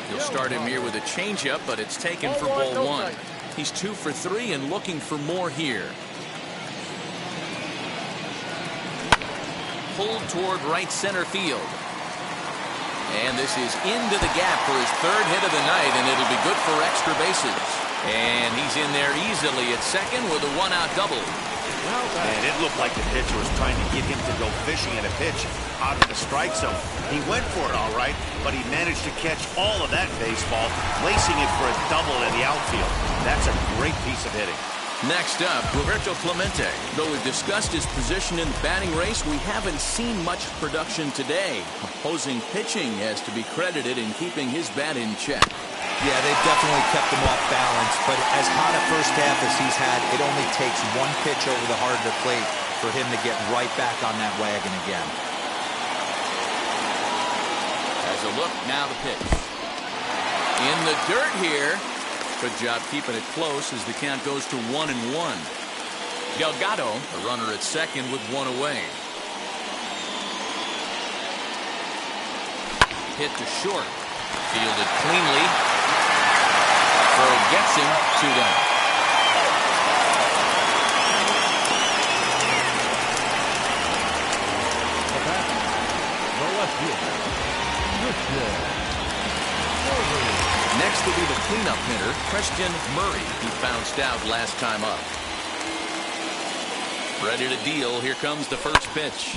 S1: He'll start him here with a changeup, but it's taken for ball 1. He's 2 for 3 and looking for more here. Pulled toward right center field. And this is into the gap for his 3rd hit of the night, and it'll be good for extra bases. And he's in there easily at second with a 1-out double.
S2: And it looked like the pitcher was trying to get him to go fishing at a pitch out of the strike zone. He went for it all right, but he managed to catch all of that baseball, lacing it for a double in the outfield. That's a great piece of hitting.
S1: Next up, Roberto Clemente. Though we've discussed his position in the batting race, we haven't seen much production today. Opposing pitching has to be credited in keeping his bat in check.
S3: Yeah, they've definitely kept him off balance, but as hot a first half as he's had, it only takes 1 pitch over the heart of the plate for him to get right back on that wagon again.
S1: As a look, now the pitch. In the dirt here. Good job keeping it close as the count goes to 1-1. Delgado, a runner at second with 1 away. Hit to short. Fielded cleanly. Throw gets him 2 down. Next will be the cleanup hitter, Christian Murray. He bounced out last time up. Ready to deal. Here comes the first pitch.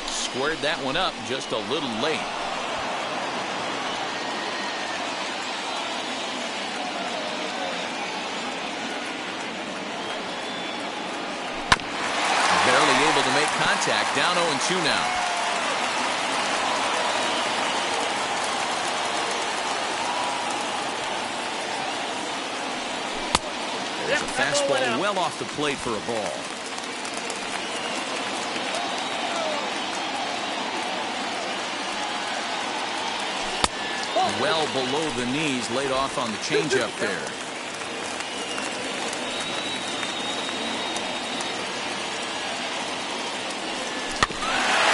S1: Squared that one up just a little late. Barely able to make contact. Down 0-2 now. There's a fastball well off the plate for a ball. Well below the knees, laid off on the changeup there.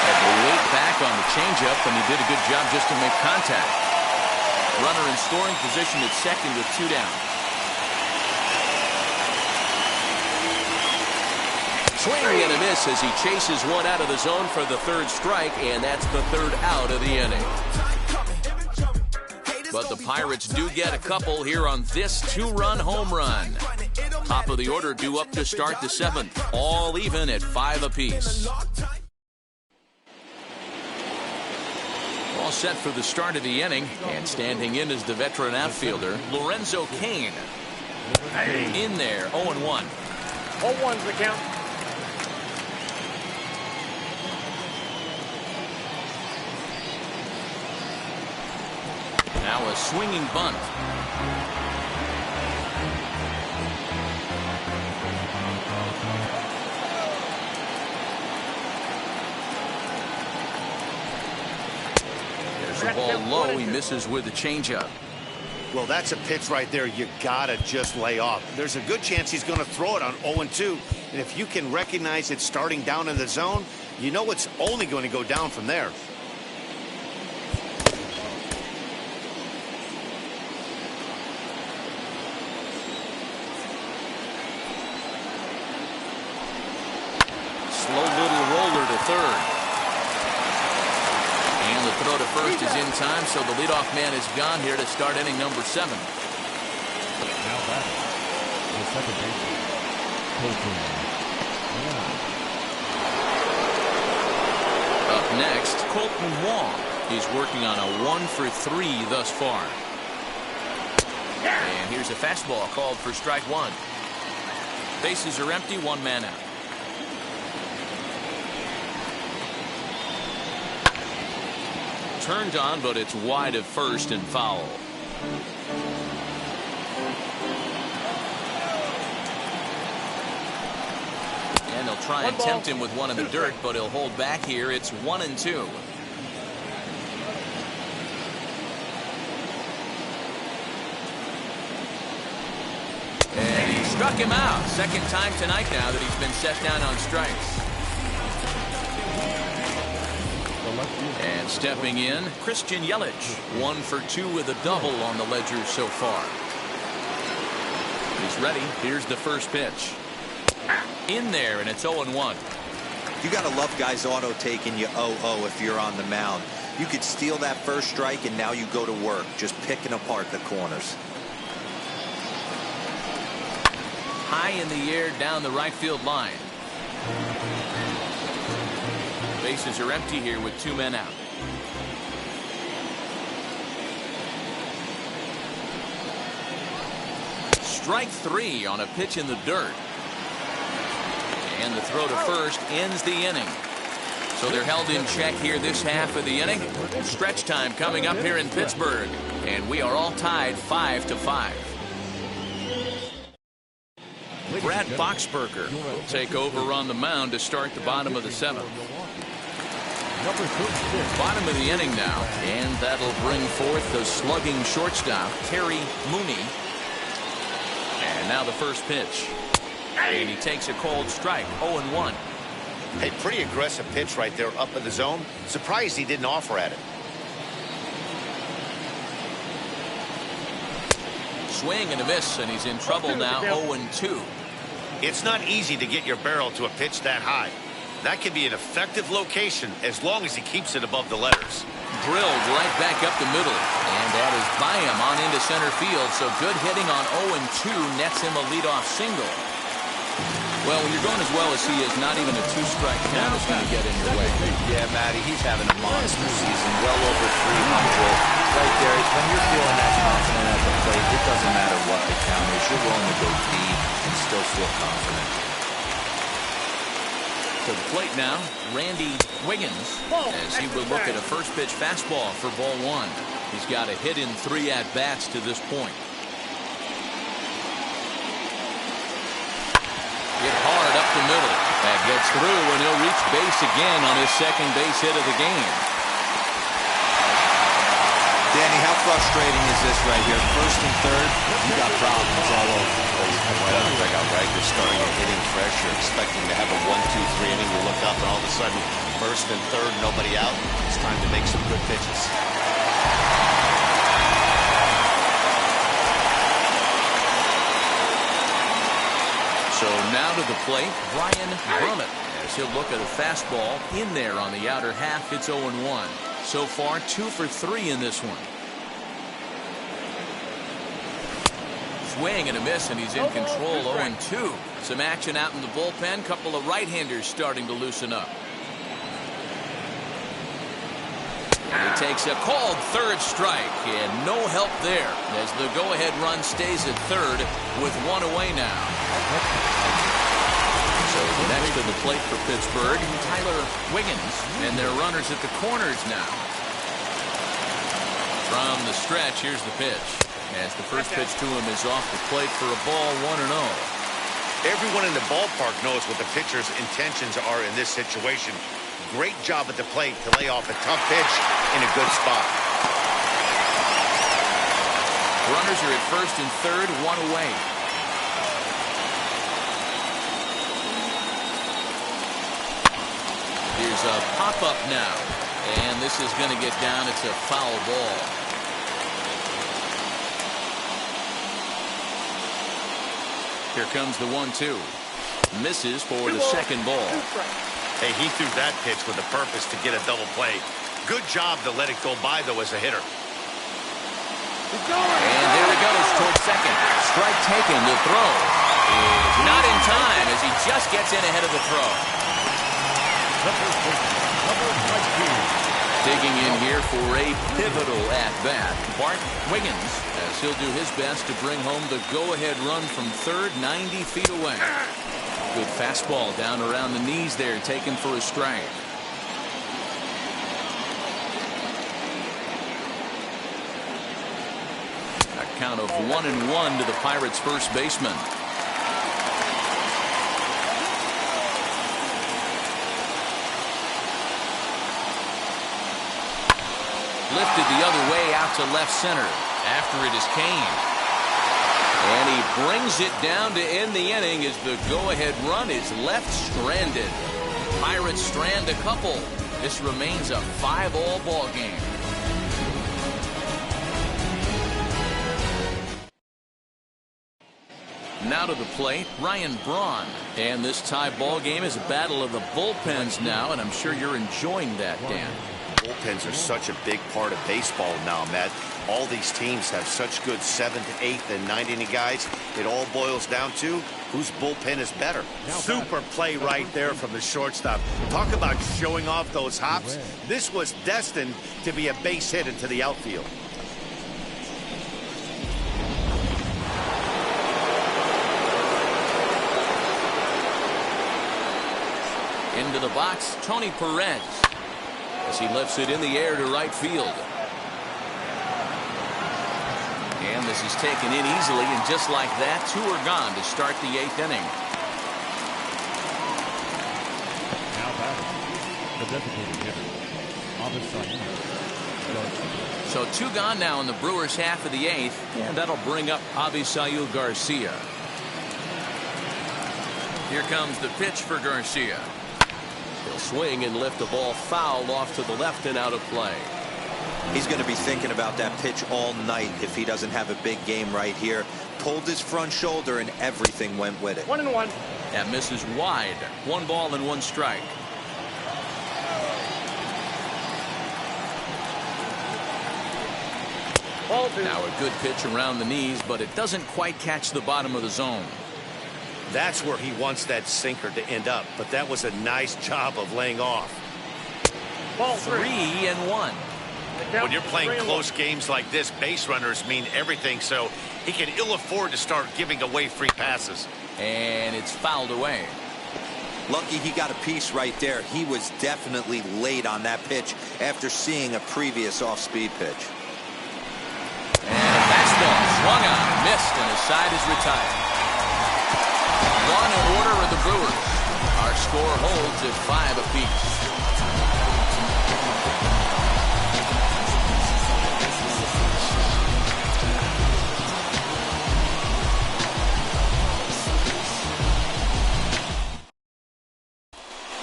S1: Had to wait back on the changeup, and he did a good job just to make contact. Runner in scoring position at second with 2 down. Swing and a miss as he chases one out of the zone for the 3rd strike, and that's the 3rd out of the inning. But the Pirates do get a couple here on this 2-run home run. Top of the order due up to start the 7th. All even at 5 apiece. All set for the start of the inning, and standing in is the veteran outfielder, Lorenzo Cain. In there, 0-1.
S5: 0-1's the count.
S1: Now a swinging bunt. There's the ball low. He misses with a changeup.
S2: Well, that's a pitch right there you gotta just lay off. There's a good chance he's going to throw it on 0-2, and if you can recognize it starting down in the zone, you know it's only going to go down from there.
S1: Slow little roller to third. And the throw to first is in time, so the leadoff man is gone here to start inning number 7.
S4: Now batting, the second baseman, Colton Wong.
S1: Up next, Colton Wong. He's working on a 1-for-3 thus far. And here's a fastball called for strike 1. Bases are empty, 1 man out. Turned on, but it's wide of first and foul. And they'll try and tempt him with one in the dirt, but he'll hold back here. It's 1-2. And he struck him out. Second time tonight now that he's been set down on strikes. And stepping in, Christian Yelich, 1-for-2 with a double on the ledger so far. He's ready. Here's the first pitch. In there, and it's 0-1.
S3: You got to love guys auto taking you 0-0 if you're on the mound. You could steal that first strike, and now you go to work, just picking apart the corners.
S1: High in the air down the right field line. Bases are empty here with 2 men out. Strike 3 on a pitch in the dirt. And the throw to first ends the inning. So they're held in check here this half of the inning. Stretch time coming up here in Pittsburgh. And we are all tied 5-5. Brad Boxberger will take over on the mound to start the bottom of the 7th. Bottom of the inning now, and that'll bring forth the slugging shortstop, Terry Mooney. And now the first pitch. And he takes a cold strike, 0-1.
S2: Hey, pretty aggressive pitch right there up in the zone. Surprised he didn't offer at it.
S1: Swing and a miss, and he's in trouble now, 0-2.
S2: It's not easy to get your barrel to a pitch that high. That can be an effective location as long as he keeps it above the letters.
S1: Drilled right back up the middle, and that is by him on into center field. So good hitting on 0-2 nets him a leadoff single. Well, when you're going as well as he is, not even a 2-strike count is going to get in your way.
S3: Yeah, Matty, he's having a monster season, well over 300. Right there, when you're feeling that confident at the plate, it doesn't matter what the count is. You're willing to go deep and still feel confident.
S1: To the plate now, Randy Wiggins, as he would look at a first pitch fastball for ball 1. He's got a hit in 3 at-bats to this point. Hit hard up the middle. That gets through, and he'll reach base again on his second base hit of the game.
S3: Danny, how frustrating is this right here? First and third, you got problems all over the place.
S2: Right, you're starting a hitting fresh. You're expecting to have a 1-2-3 inning. You look up, and all of a sudden, first and third, nobody out. It's time to make some good pitches.
S1: So now to the plate, Brian Brummett, as he'll look at a fastball in there on the outer half. It's 0-1. So far, 2 for 3 in this one. Swing and a miss, and he's in control, 0-2. Some action out in the bullpen. Couple of right-handers starting to loosen up. And he takes a called third strike, and no help there as the go-ahead run stays at third with one away now. So next to the plate for Pittsburgh, Tyler Wiggins, and their runners at the corners now. From the stretch, here's the pitch. As the first pitch to him is off the plate for a ball, 1-0.
S2: Everyone in the ballpark knows what the pitcher's intentions are in this situation. Great job at the plate to lay off a tough pitch in a good spot.
S1: Runners are at first and third, one away. Here's a pop-up now. And this is going to get down. It's a foul ball. Here comes the 1-2. Misses for the second ball.
S2: Hey, he threw that pitch with a purpose to get a double play. Good job to let it go by, though, as a hitter.
S1: And there he goes towards second. Strike taken. The throw is not in time as he just gets in ahead of the throw. Digging in here for a pivotal at-bat, Bart Wiggins, as he'll do his best to bring home the go-ahead run from third, 90 feet away. Good fastball down around the knees there, taken for a strike. A count of 1-1 to the Pirates' first baseman. Lifted the other way out to left center. After it is Kane. And he brings it down to end the inning as the go-ahead run is left stranded. Pirates strand a couple. This remains a 5-all ball game. Now to the plate, Ryan Braun. And this tie ball game is a battle of the bullpens now, and I'm sure you're enjoying that, Dan.
S2: Bullpens are such a big part of baseball now, Matt. All these teams have such good 7th, 8th, and 9th inning guys. It all boils down to whose bullpen is better. Super play right there from the shortstop. Talk about showing off those hops. This was destined to be a base hit into the outfield.
S1: Into the box, Tony Perez, as he lifts it in the air to right field. And this is taken in easily, and just like that, 2 are gone to start the 8th inning.
S4: Now batting, the designated hitter,
S1: So 2 gone now in the Brewers' half of the 8th, and that'll bring up Avisail Garcia. Here comes the pitch for Garcia. He'll swing and lift the ball foul off to the left and out of play.
S3: He's going to be thinking about that pitch all night if he doesn't have a big game right here. Pulled his front shoulder and everything went with it.
S5: 1-1.
S1: That misses wide. 1 ball and 1 strike. Now a good pitch around the knees, but it doesn't quite catch the bottom of the zone.
S2: That's where he wants that sinker to end up, but that was a nice job of laying off.
S1: 3-1.
S2: When you're playing close games like this, base runners mean everything, so he can ill afford to start giving away free passes.
S1: And it's fouled away.
S3: Lucky he got a piece right there. He was definitely late on that pitch after seeing a previous off-speed pitch.
S1: And a fastball swung on, missed, and his side is retired. 1 in order of the Brewers. Our score holds at 5 apiece.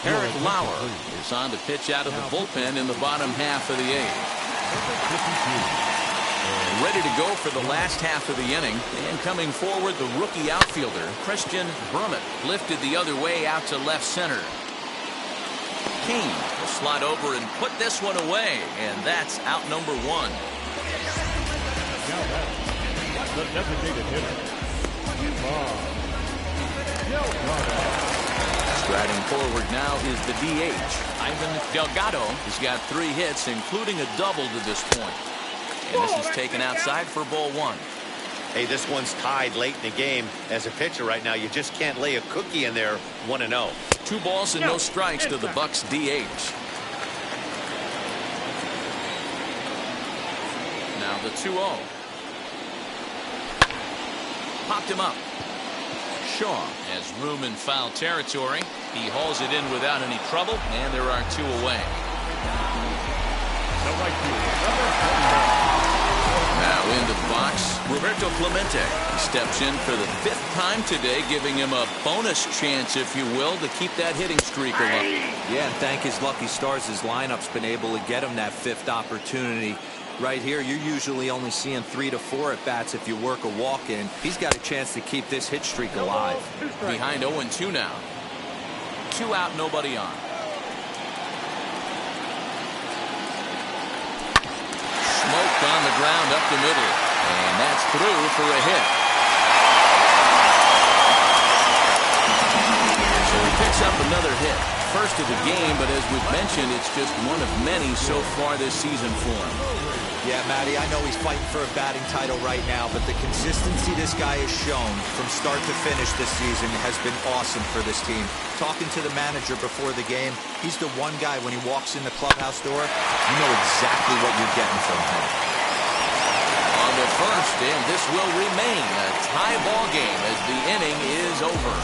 S1: Eric Lauer is on to pitch out of the bullpen in the bottom half of the 8th. Ready to go for the last half of the inning, and coming forward, the rookie outfielder Christian Brummett lifted the other way out to left center. Kane will slide over and put this one away, and that's out number 1.
S4: now batting, the designated hitter,
S1: Striding forward now is the DH. Ivan Delgado has got 3 hits, including a double to this point. And this is taken outside for ball 1.
S2: Hey, this one's tied late in the game. As a pitcher right now, you just can't lay a cookie in there 1-0.
S1: 2 balls and no strikes to the Bucks DH. Now the 2-0. Popped him up. Shaw has room in foul territory. He hauls it in without any trouble, and there are 2 away. Now into the box, Roberto Clemente. He steps in for the 5th time today, giving him a bonus chance, if you will, to keep that hitting streak alive.
S3: Yeah, and thank his lucky stars, his lineup's been able to get him that 5th opportunity. Right here, you're usually only seeing 3 to 4 at bats if you work a walk-in. He's got a chance to keep this hit streak alive.
S1: Behind 0-2 now. 2 out, nobody on. Smoked on the ground up the middle, and that's through for a hit. So he picks up another hit. First of the game, but as we've mentioned, it's just one of many so far this season for him.
S3: Yeah, Matty, I know he's fighting for a batting title right now, but the consistency this guy has shown from start to finish this season has been awesome for this team. Talking to the manager before the game, he's the one guy when he walks in the clubhouse door, you know exactly what you're getting from him.
S1: On the first, and this will remain a tie ball game as the inning is over.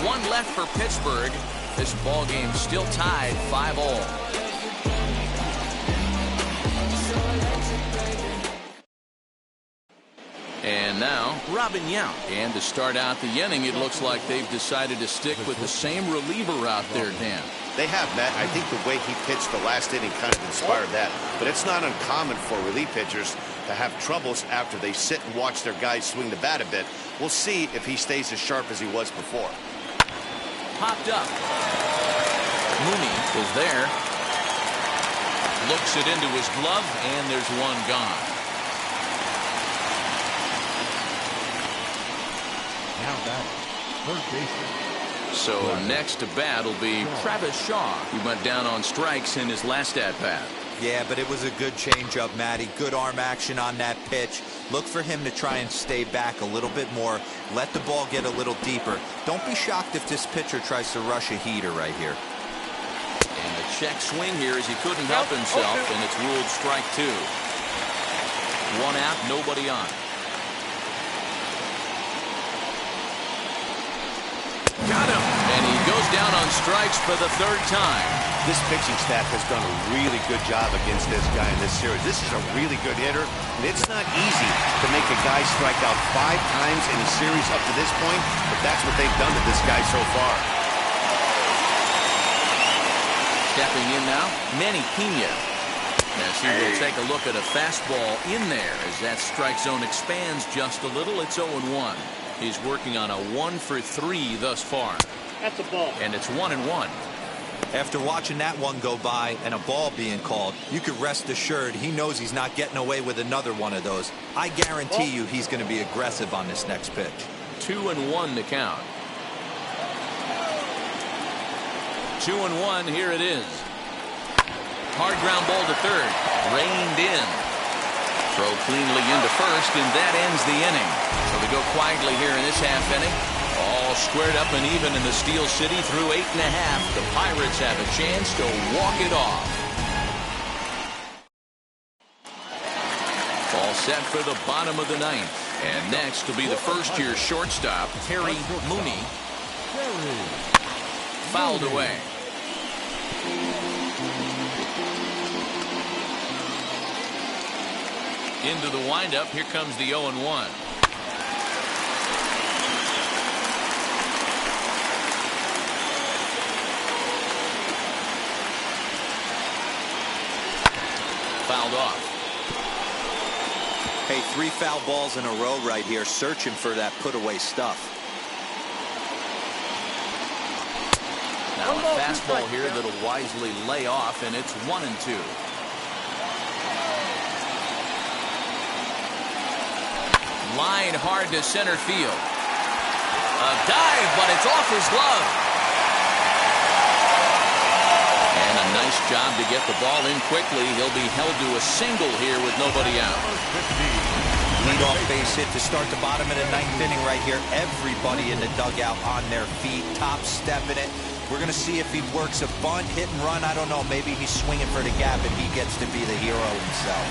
S1: 1 left for Pittsburgh. This ball game still tied 5-all. And now, Robin Yount. And to start out the inning, it looks like they've decided to stick with the same reliever out there, Dan.
S2: They have, Matt. I think the way he pitched the last inning kind of inspired that. But it's not uncommon for relief pitchers to have troubles after they sit and watch their guys swing the bat a bit. We'll see if he stays as sharp as he was before.
S1: Popped up. Mooney is there. Looks it into his glove, and there's 1 gone.
S4: Now that third baseman.
S1: So next to bat will be Travis Shaw. He went down on strikes in his last at-bat.
S3: Yeah, but it was a good changeup, Matty. Good arm action on that pitch. Look for him to try and stay back a little bit more. Let the ball get a little deeper. Don't be shocked if this pitcher tries to rush a heater right here.
S1: And the check swing here as he couldn't help himself, and it's ruled strike 2. 1 out, nobody on. Got him! And he goes down on strikes for the 3rd time.
S2: This pitching staff has done a really good job against this guy in this series. This is a really good hitter, and it's not easy to make a guy strike out 5 times in a series up to this point, but that's what they've done to this guy so far.
S1: Stepping in now, Manny Pena. As he will take a look at a fastball in there as that strike zone expands just a little. It's 0-1. He's working on a 1 for 3 thus far.
S5: That's a ball.
S1: And it's 1-1.
S3: After watching that one go by and a ball being called, you could rest assured he knows he's not getting away with another one of those. I guarantee you he's going to be aggressive on this next pitch.
S1: 2-1 to count. 2-1, here it is. Hard ground ball to third. Reined in. Throw cleanly into first, and that ends the inning. So we go quietly here in this half inning. All squared up and even in the Steel City through 8 1/2. The Pirates have a chance to walk it off. All set for the bottom of the 9th. And next will be the first-year shortstop, Terry Mooney. Fouled away. Into the windup. Here comes the 0-1. Fouled off.
S3: Hey, 3 foul balls in a row right here, searching for that put-away stuff.
S1: Now a fastball here that'll wisely lay off, and it's 1-2. Line hard to center field. A dive, but it's off his glove. Job to get the ball in quickly. He'll be held to a single here with nobody out.
S3: Leadoff base hit to start the bottom of the ninth inning right here. Everybody in the dugout on their feet, top stepping it. We're going to see if he works a bunt, hit and run. I don't know. Maybe he's swinging for the gap and he gets to be the hero himself.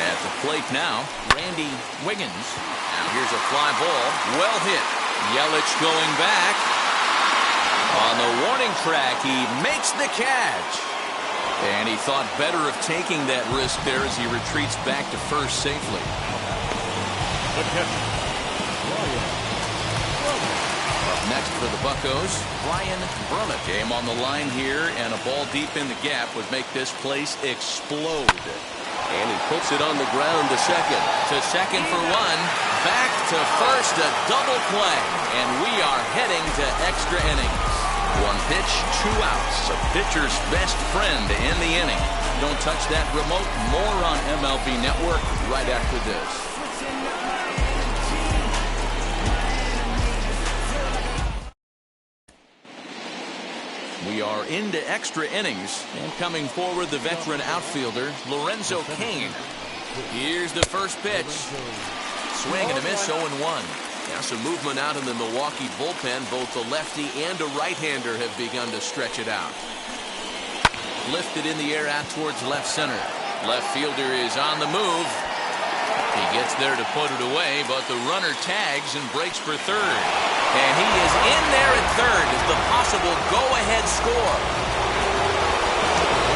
S1: At the plate now, Randy Wiggins. Now here's a fly ball. Well hit. Yelich going back. On the warning track, he makes the catch. And he thought better of taking that risk there as he retreats back to first safely. Up next for the Buccos, Brian Brummett. Game on the line here, and a ball deep in the gap would make this place explode.
S7: And he puts it on the ground to second.
S1: To second for one. Back to first, a double play. And we are heading to extra innings. One pitch, 2 outs. A pitcher's best friend in the inning. Don't touch that remote. More on MLB Network right after this. We are into extra innings, and coming forward, the veteran outfielder, Lorenzo Cain. Here's the first pitch. Swing and a miss, 0-1. Now some movement out in the Milwaukee bullpen. Both the lefty and a right-hander have begun to stretch it out. Lifted in the air out towards left center. Left fielder is on the move. He gets there to put it away, but the runner tags and breaks for third. And he is in there at third as the possible go-ahead score.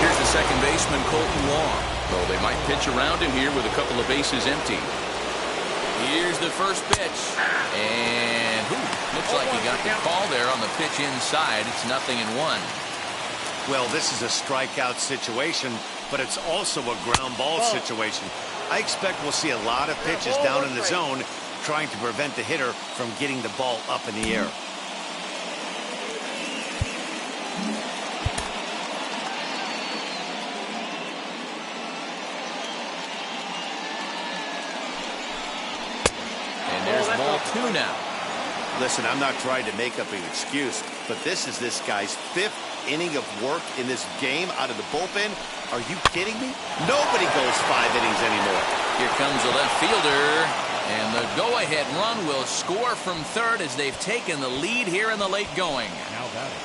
S1: Here's the second baseman, Colton Wong. Well, they might pitch around him here with a couple of bases empty. Here's the first pitch. And looks like he got the call there on the pitch inside. It's 0-1.
S2: Well, this is a strikeout situation, but it's also a ground ball situation. I expect we'll see a lot of pitches down in the zone trying to prevent the hitter from getting the ball up in the air.
S1: And there's ball 2 now.
S2: Listen, I'm not trying to make up an excuse, but this is this guy's 5th inning of work in this game out of the bullpen. Are you kidding me? Nobody goes 5 innings anymore.
S1: Here comes the left fielder, and the go-ahead run will score from third as they've taken the lead here in the late going.
S4: Now batting.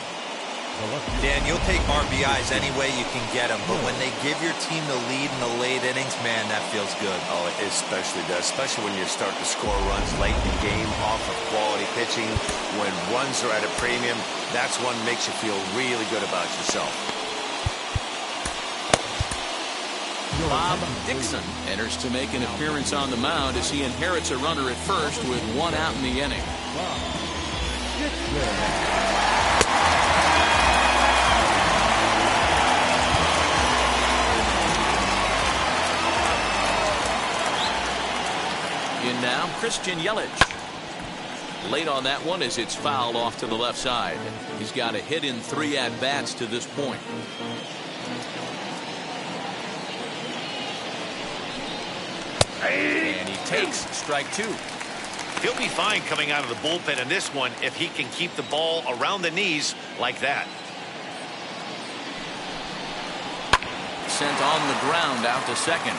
S3: Dan, you'll take RBIs any way you can get them, but when they give your team the lead in the late innings, man, that feels good.
S2: Oh, it especially does, especially when you start to score runs late in the game off of quality pitching. When runs are at a premium, that's one makes you feel really good about yourself.
S1: Bob Dixon enters to make an appearance on the mound as he inherits a runner at first with 1 out in the inning. In now, Christian Yelich. Late on that one as it's fouled off to the left side. He's got a hit in 3 at-bats to this point. And he takes strike 2.
S2: He'll be fine coming out of the bullpen in this one if he can keep the ball around the knees like that.
S1: Sent on the ground out to second.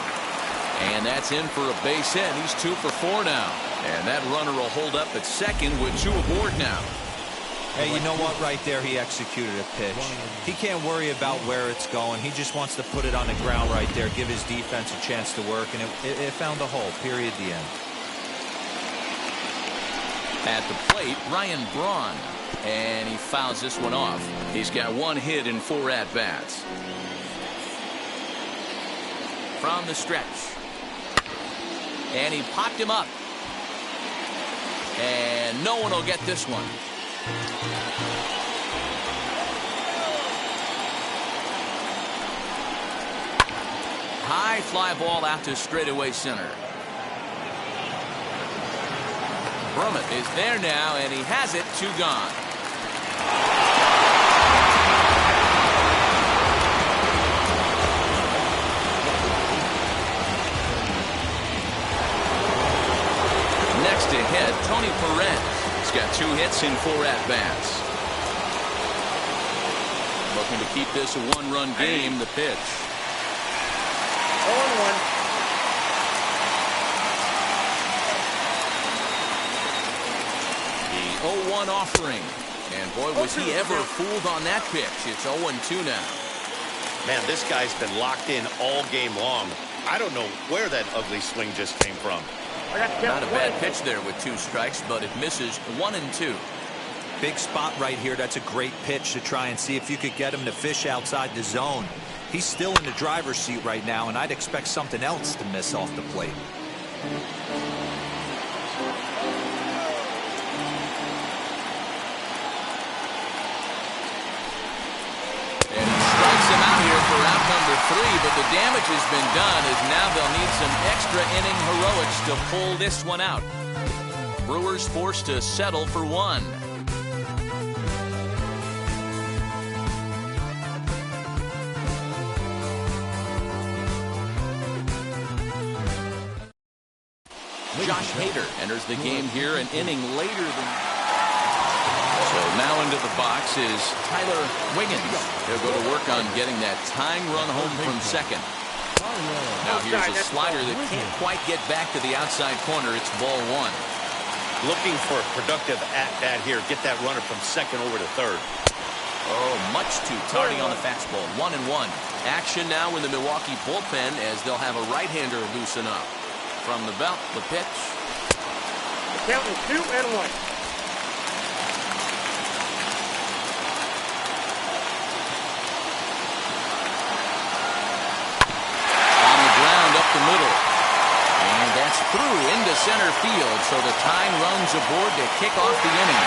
S1: And that's in for a base hit. He's 2 for 4 now. And that runner will hold up at second with 2 aboard now.
S3: Hey, you know what? Right there, he executed a pitch. He can't worry about where it's going. He just wants to put it on the ground right there, give his defense a chance to work, and it found a hole, period, the end.
S1: At the plate, Ryan Braun. And he fouls this one off. He's got 1 hit in 4 at-bats. From the stretch. And he popped him up. And no one will get this one. High fly ball out to straightaway center. Brummett is there now, and he has it. 2 gone. Next to hit, Tony Perez. He's got 2 hits in 4 at-bats. Looking to keep this a 1-run game. The pitch.
S5: 0-1.
S1: The 0-1 offering. And boy, was he ever fooled on that pitch. It's 0-2 now.
S2: Man, this guy's been locked in all game long. I don't know where that ugly swing just came from.
S1: Not a bad pitch there with 2 strikes, but it misses 1-2.
S3: Big spot right here. That's a great pitch to try and see if you could get him to fish outside the zone. He's still in the driver's seat right now, and I'd expect something else to miss off the plate.
S1: And he strikes him out here for out number 3, but the damage has been done as now they'll need some extra inning heroics to pull this one out. Brewers forced to settle for 1. Josh Hader enters the game here an inning later than. So now into the box is Tyler Wiggins. He'll go to work on getting that tying run home from second. Now here's a slider that can't quite get back to the outside corner. It's ball 1.
S2: Looking for a productive at-bat here. Get that runner from second over to third.
S1: Oh, much too tardy on the fastball. 1-1. Action now in the Milwaukee bullpen as they'll have a right-hander loosen up. From the belt, the pitch.
S5: The count is 2-1.
S1: On the ground up the middle. And that's through into center field. So the tying run's aboard to kick off the inning.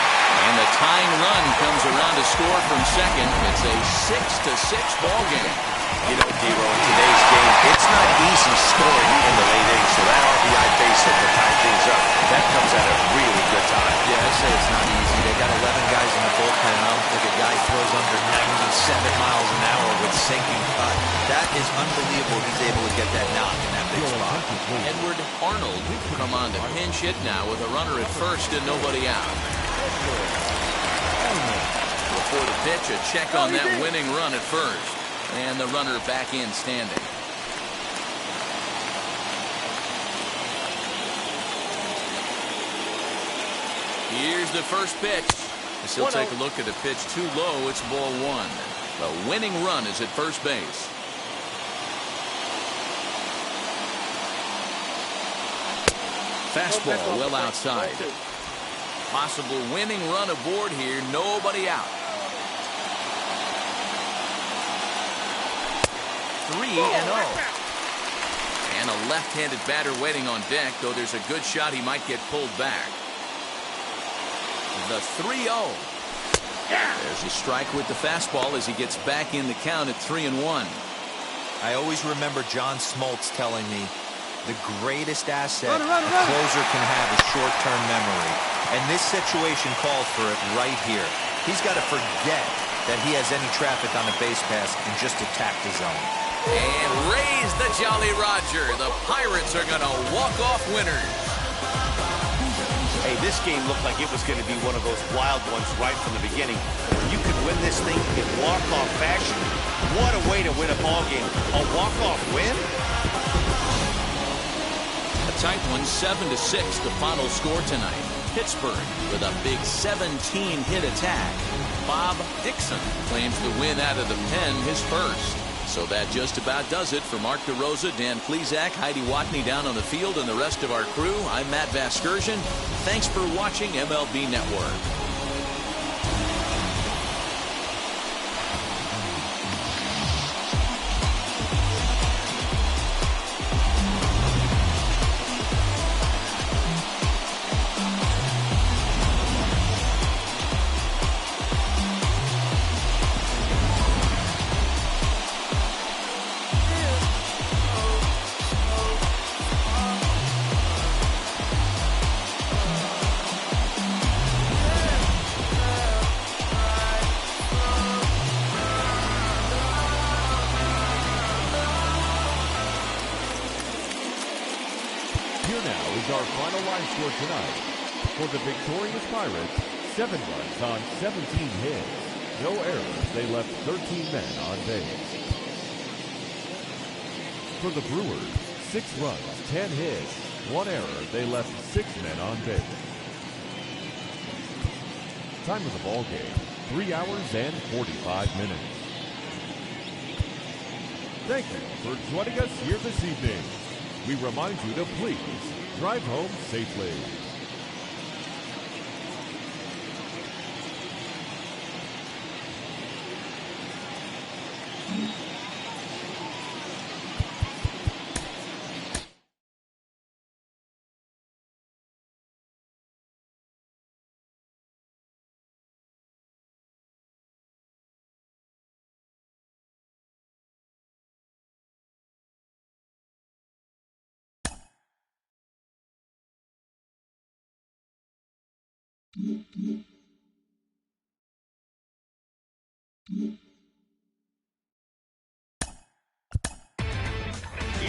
S1: And the tying run comes around to score from second. It's a 6-6 ball game.
S2: You know, D-Row, in today's game, it's not easy scoring in the late innings, so that RBI base hit to tie things up. That comes at a really good time.
S3: Yeah, I say it's not easy. They got 11 guys in the bullpen. I don't think a guy throws under 97 miles an hour with sinking cut. That is unbelievable. He's able to get that knock in that big spot.
S1: Edward Arnold come on to pinch hit now with a runner at first and nobody out. Before the pitch, a check on that winning run at first. And the runner back in standing. Here's the first pitch. As he'll take a look at a pitch too low. It's ball 1. The winning run is at first base. Fastball well outside. Possible winning run aboard here. Nobody out. 3-0. And a left-handed batter waiting on deck, though there's a good shot he might get pulled back. The 3-0. There's a strike with the fastball as he gets back in the count at 3-1.
S3: I always remember John Smoltz telling me the greatest asset a closer can have is short-term memory. And this situation calls for it right here. He's got to forget that he has any traffic on the base pass and just attack the zone.
S1: And raise the Jolly Roger. The Pirates are going to walk off winners.
S2: Hey, this game looked like it was going to be one of those wild ones right from the beginning. When you could win this thing in walk-off fashion, what a way to win a ball game. A walk-off win?
S1: A tight one, 7-6, the final score tonight. Pittsburgh with a big 17-hit attack. Bob Dixon claims the win out of the pen, his first. So that just about does it. For Mark DeRosa, Dan Plesac, Heidi Watney down on the field, and the rest of our crew, I'm Matt Vasgersian. Thanks for watching MLB Network.
S4: Here now is our final line score tonight. For the victorious Pirates, 7 runs on 17 hits. No errors, they left 13 men on base. For the Brewers, 6 runs, 10 hits. 1 error, they left 6 men on base. Time of the ball game, 3 hours and 45 minutes. Thank you for joining us here this evening. We remind you to please drive home safely.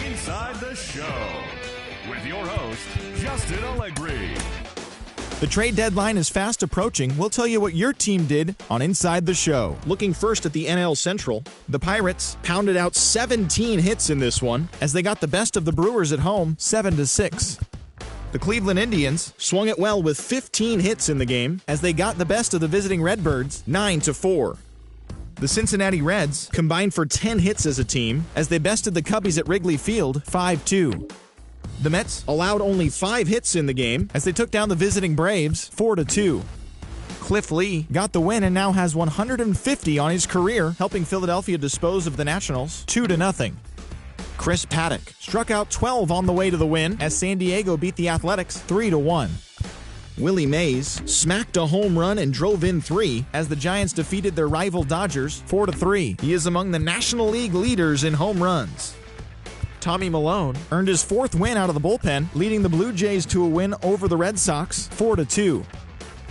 S9: Inside the Show with your host, Justin Allegri.
S10: The trade deadline is fast approaching. We'll tell you what your team did on Inside the Show. Looking first at the NL Central, the Pirates pounded out 17 hits in this one as they got the best of the Brewers at home, 7-6. The Cleveland Indians swung it well with 15 hits in the game as they got the best of the visiting Redbirds, 9-4. The Cincinnati Reds combined for 10 hits as a team as they bested the Cubbies at Wrigley Field, 5-2. The Mets allowed only 5 hits in the game as they took down the visiting Braves, 4-2. Cliff Lee got the win and now has 150 on his career, helping Philadelphia dispose of the Nationals, 2-0. Chris Paddock struck out 12 on the way to the win as San Diego beat the Athletics 3-1. Willie Mays smacked a home run and drove in 3 as the Giants defeated their rival Dodgers 4-3. He is among the National League leaders in home runs. Tommy Malone earned his 4th win out of the bullpen, leading the Blue Jays to a win over the Red Sox 4-2.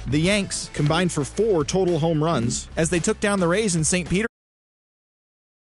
S10: The Yanks combined for 4 total home runs as they took down the Rays in St. Petersburg.